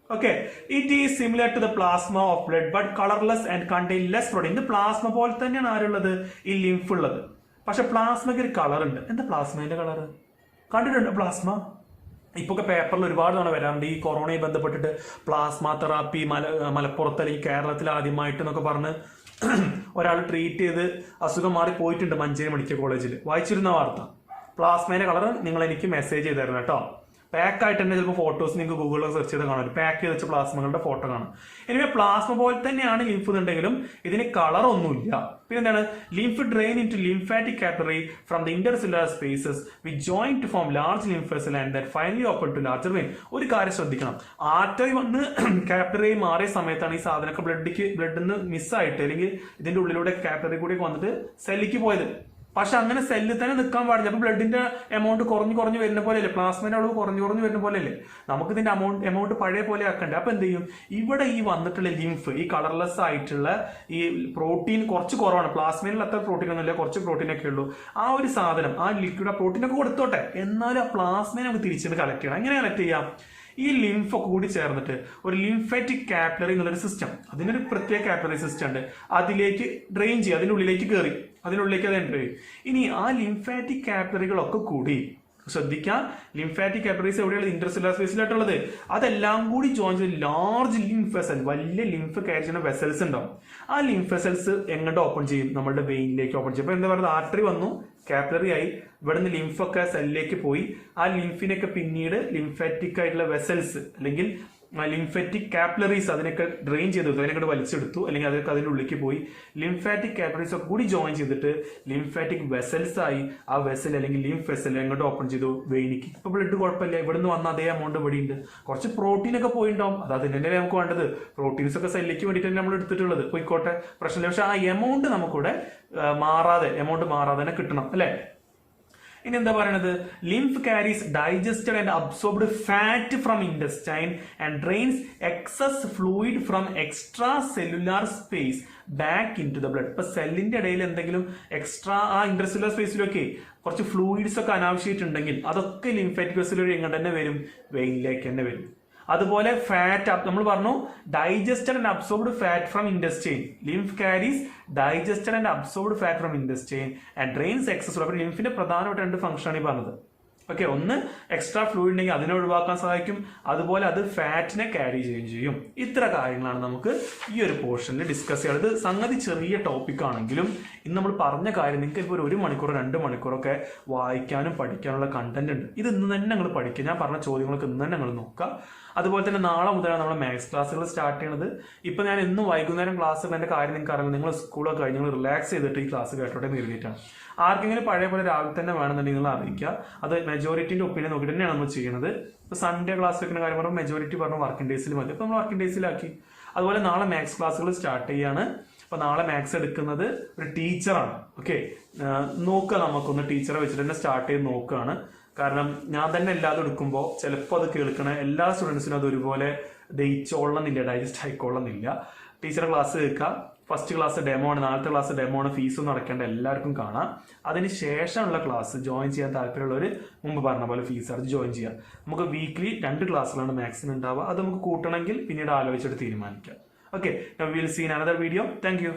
Okay, it is similar to the plasma of blood but colourless and contain less protein. ഇത് പ്ലാസ്മ പോലെ തന്നെയാണ് ആരുള്ളത്? ഈ ലിംഫ് ഉള്ളത്. പക്ഷെ പ്ലാസ്മയ്ക്ക് ഒരു കളർ ഉണ്ട്. എന്താ പ്ലാസ്മയുടെ കളർ? കണ്ടിട്ടുണ്ട് പ്ലാസ്മ? ഇപ്പൊക്കെ പേപ്പറിൽ ഒരുപാട് തവണ വരാറുണ്ട് ഈ കൊറോണയെ ബന്ധപ്പെട്ടിട്ട്. പ്ലാസ്മ തെറാപ്പി മലപ്പുറത്ത് അല്ലെങ്കിൽ കേരളത്തിൽ ആദ്യമായിട്ട് എന്നൊക്കെ പറഞ്ഞ് ഒരാൾ ട്രീറ്റ് ചെയ്ത് അസുഖം മാറി പോയിട്ടുണ്ട് മഞ്ചേരി മെഡിക്കൽ കോളേജിൽ. വായിച്ചിരുന്ന വാർത്ത. പ്ലാസ്മയുടെ കളർ നിങ്ങൾ എനിക്ക് മെസ്സേജ് ചെയ്തായിരുന്നു കേട്ടോ. പാക്ക് ആയിട്ട് തന്നെ ചിലപ്പോൾ ഫോട്ടോസ് നിങ്ങൾക്ക് ഗൂഗിളിൽ സെർച്ച് ചെയ്ത് കാണാം. പാക്ക് ചെയ്ത് വെച്ച പ്ലാസ്മകളുടെ ഫോട്ടോ കാണാം. ഇനി പ്ലാസ്മ പോലെ തന്നെയാണ് ലിംഫ് എന്നുണ്ടെങ്കിലും ഇതിന് കളർ ഒന്നുമില്ല. പിന്നെ എന്താണ്? Lymph drain into lymphatic capillary from the intercellular spaces which join to form large lymph vessel and that finally open to larger vein. ഒരു കാര്യം ശ്രദ്ധിക്കണം, ആർട്ടറി വന്ന് കാപ്പിലറി മാറിയ സമയത്താണ് ഈ സാധനമൊക്കെ ബ്ലഡിൽ നിന്ന് മിസ്സായിട്ട് അല്ലെങ്കിൽ ഇതിന്റെ ഉള്ളിലൂടെ കാപ്പിലറി കൂടി വന്നിട്ട് സെല്ലിക്ക് പോയത്. പക്ഷെ അങ്ങനെ സെല്ലിൽ തന്നെ നിൽക്കാൻ പാടില്ല. അപ്പൊ ബ്ലഡിന്റെ എമൗണ്ട് കുറഞ്ഞു വരുന്ന പോലെയല്ലേ, പ്ലാസ്മയുടെ അളവ് കുറഞ്ഞു വരുന്ന പോലെയല്ലേ. നമുക്ക് ഇതിന്റെ എമൗണ്ട് പഴയ പോലെ ആക്കണ്ടേ. അപ്പൊ എന്ത് ചെയ്യും? ഇവിടെ ഈ വന്നിട്ടുള്ള ലിംഫ്, ഈ കളർലെസ് ആയിട്ടുള്ള ഈ പ്രോട്ടീൻ കുറച്ച് കുറവാണ്. പ്ലാസ്മയിൽ അത്ര പ്രോട്ടീൻ ഒന്നുമില്ല, കുറച്ച് പ്രോട്ടീൻ ഒക്കെ ഉള്ളൂ. ആ ഒരു സാധനം, ആ ലിക്വിഡ്, ആ പ്രോട്ടീൻ ഒക്കെ കൊടുത്തോട്ടെ, എന്നാലും ആ പ്ലാസ്മയെ നമുക്ക് തിരിച്ചിട്ട് കളക്ട് ചെയ്യണം. എങ്ങനെ കളക്ട് ചെയ്യാം? ഈ ലിംഫ് ഒക്കെ കൂടി ചേർന്നിട്ട് ഒരു ലിംഫാറ്റിക് കാപ്പിലറി എന്നുള്ളൊരു സിസ്റ്റം, അതിനൊരു പ്രത്യേക കാപ്പിലറി സിസ്റ്റം ഉണ്ട്, അതിലേക്ക് ഡ്രെയിൻ ചെയ്യും. അതിൻ്റെ ഉള്ളിലേക്ക് കയറി അതിനുള്ളിലേക്ക് അത് എൻ്റർ ചെയ്യും. ഇനി ആ ലിംഫാറ്റിക് കാപ്പിലറികളൊക്കെ കൂടി ശ്രദ്ധിക്കാം, ലിംഫാറ്റിക് കാപ്പിലറീസ് എവിടെയുള്ള ഇന്റർസെല്ലുലാർ സ്പേസിലായിട്ടുള്ളത്, അതെല്ലാം കൂടി ജോയിൻ ചെയ്ത് ലാർജ് ലിംഫ് വെസൽ, വലിയ ലിംഫ് ക്യാരി ചെയ്യുന്ന വെസൽസ് ഉണ്ടാവും. ആ ലിംഫ് വെസൽസ് എങ്ങോട്ട് ഓപ്പൺ ചെയ്യും? നമ്മുടെ വെയിനിലേക്ക് ഓപ്പൺ ചെയ്യും. അപ്പൊ എന്താ പറയുക, ആർട്ടറി വന്നു, കാപ്പിലറി ആയി, ഇവിടുന്ന് ലിംഫൊക്കെ സെല്ലിലേക്ക് പോയി. ആ ലിംഫിനൊക്കെ പിന്നീട് ലിംഫാറ്റിക് ആയിട്ടുള്ള വെസൽസ് അല്ലെങ്കിൽ ലിംഫാറ്റിക് കാപ്പിലറീസ് അതിനൊക്കെ ഡ്രെയിൻ ചെയ്തെടുത്തു, അതിനൊക്കെ വലിച്ചെടുത്തു, അല്ലെങ്കിൽ അതൊക്കെ അതിൻ്റെ ഉള്ളിലേക്ക് പോയി ലിംഫാറ്റിക് കാപ്പിലറീസ് ഒക്കെ കൂടി ജോയിൻ ചെയ്തിട്ട് ലിംഫാറ്റിക് വെസൽസ് ആയി. ആ വെസൽ അല്ലെങ്കിൽ ലിംഫ് വെസൽ എങ്ങോട്ട് ഓപ്പൺ ചെയ്തു? വെയിനിക്ക്. ഇപ്പൊ ബ്ലഡ് കുഴപ്പമില്ല, ഇവിടുന്ന് വന്ന അതേ എമൗണ്ട് ഇവിടെ ഉണ്ട്. കുറച്ച് പ്രോട്ടീൻ ഒക്കെ പോയിണ്ടാവും, അത് അതിൻ്റെ നമുക്ക് വേണ്ടത്. പ്രോട്ടീൻസ് ഒക്കെ സെല്ലിക്ക് വേണ്ടിയിട്ട് നമ്മൾ എടുത്തിട്ടുള്ളത്, പോയിക്കോട്ടെ, പ്രശ്നമില്ല. പക്ഷെ ആ എമൗണ്ട് നമുക്കിവിടെ എമൗണ്ട് മാറാതെ തന്നെ കിട്ടണം അല്ലെ. ഇനി എന്താ പറയണത്? Lymph carries digested and absorbed fat from intestine and drains excess fluid from extracellular space back into the blood. ഇപ്പൊ സെല്ലിന്റെ ഇടയിൽ എന്തെങ്കിലും എക്സ്ട്രാ ആ ഇൻട്രസെല്ലുലാർ സ്പേസിലൊക്കെ കുറച്ച് ഫ്ലൂയിഡ്സ് ഒക്കെ അനാവശ്യമായിട്ടുണ്ടെങ്കിൽ അതൊക്കെ ലിംഫാറ്റിക് വെസലിലൂടെ എങ്ങനെ തന്നെ വരും? വെയിനിലേക്ക് തന്നെ വരും. അതുപോലെ ഫാറ്റ് നമ്മൾ പറഞ്ഞു digested and absorbed fat from intestine. Lymph carries digested and absorbed fat from intestine and drains excess. അപ്പോൾ ലിംഫിന്റെ പ്രധാനപ്പെട്ട 2 ഫംഗ്ഷനാണ് ഈ പറഞ്ഞത്. ഓക്കെ, ഒന്ന് എക്സ്ട്രാ ഫ്ലൂയിഡ് ഉണ്ടെങ്കിൽ അതിനെ ഒഴിവാക്കാൻ സഹായിക്കും, അതുപോലെ അത് ഫാറ്റിനെ ക്യാരി ചെയ്യുകയും ചെയ്യും. ഇത്ര കാര്യങ്ങളാണ് നമുക്ക് ഈ ഒരു പോർഷനിൽ ഡിസ്കസ് ചെയ്യുന്നത്. സംഗതി ചെറിയ ടോപ്പിക് ആണെങ്കിലും ഇന്ന് നമ്മൾ പറഞ്ഞ കാര്യം നിങ്ങൾക്ക് ഇപ്പോൾ 1 മണിക്കൂർ 2 മണിക്കൂറൊക്കെ വായിക്കാനും പഠിക്കാനുള്ള കണ്ടന്റ് ഉണ്ട്. ഇത് ഇന്ന് തന്നെ നിങ്ങൾ പഠിക്കുക. ഞാൻ പറഞ്ഞ ചോദ്യങ്ങളൊക്കെ ഇന്ന് തന്നെ നിങ്ങൾ നോക്കുക. അതുപോലെ തന്നെ നാളെ മുതലാണ് നമ്മൾ മാത്സ് ക്ലാസ്സുകൾ സ്റ്റാർട്ട് ചെയ്യുന്നത്. ഇപ്പൊ ഞാൻ ഇന്ന് വൈകുന്നേരം ക്ലാസ് എൻ്റെ കാര്യം നിങ്ങൾക്ക് അറിയാം. നിങ്ങൾ സ്കൂളൊക്കെ കഴിഞ്ഞ് നിങ്ങൾ റിലാക്സ് ചെയ്തിട്ട് ഈ ക്ലാസ് കേട്ടോട്ടെ എഴുതിയിട്ടാണ്. ആർക്കെങ്കിലും പഴയ പോലെ രാവിലെ തന്നെ വേണമെന്നുണ്ടെങ്കിൽ നിങ്ങൾ അറിയിക്കുക. അത് മെജോറിറ്റിന്റെ ഒപ്പീനിയൻ നോക്കിയിട്ട് തന്നെയാണ് നമ്മൾ ചെയ്യുന്നത്. ഇപ്പൊ സൺഡേ ക്ലാസ് വെക്കുന്ന കാര്യം പറയുമ്പോൾ മെജോറിറ്റി പറഞ്ഞു വർക്കിംഗ് ഡേയ്സിൽ മതി. അപ്പൊ നമ്മൾ വർക്കിംഗ് ഡേയ്സിലാക്കി. അതുപോലെ നാളെ മാത്സ് ക്ലാസ്സുകൾ സ്റ്റാർട്ട് ചെയ്യാണ്. അപ്പൊ നാളെ മാത്സ് എടുക്കുന്നത് ഒരു ടീച്ചറാണ്. ഓക്കെ, നോക്കുക, നമുക്കൊന്ന് ടീച്ചറെ വെച്ചിട്ട് തന്നെ സ്റ്റാർട്ട് ചെയ്ത് നോക്കുകയാണ്. കാരണം ഞാൻ തന്നെ എല്ലാതും എടുക്കുമ്പോൾ ചിലപ്പോൾ അത് കേൾക്കണ എല്ലാ സ്റ്റുഡൻസിനും അത് ഒരുപോലെ ദഹിച്ചോളണമെന്നില്ല, ഡൈജസ്റ്റ് ആയിക്കോളണമെന്നില്ല. ടീച്ചറെ ക്ലാസ് കേൾക്കുക. ഫസ്റ്റ് ക്ലാസ് ഡെമോ ആണ്, നാളത്തെ ക്ലാസ് ഡെമോ ആണ്, ഫീസൊന്നും അടയ്ക്കേണ്ട, എല്ലാവർക്കും കാണാം. അതിന് ശേഷമുള്ള ക്ലാസ് ജോയിൻ ചെയ്യാൻ താല്പര്യമുള്ളവർ മുമ്പ് പറഞ്ഞ പോലെ ഫീസ് അടച്ച് ജോയിൻ ചെയ്യാം. നമുക്ക് വീക്ക്ലി 2 ക്ലാസ്സുകളാണ് മാത്സിന് ഉണ്ടാവുക. അത് നമുക്ക് കൂട്ടണമെങ്കിൽ പിന്നീട് ആലോചിച്ചിട്ട് തീരുമാനിക്കാം. Okay, will see in another video. Thank U.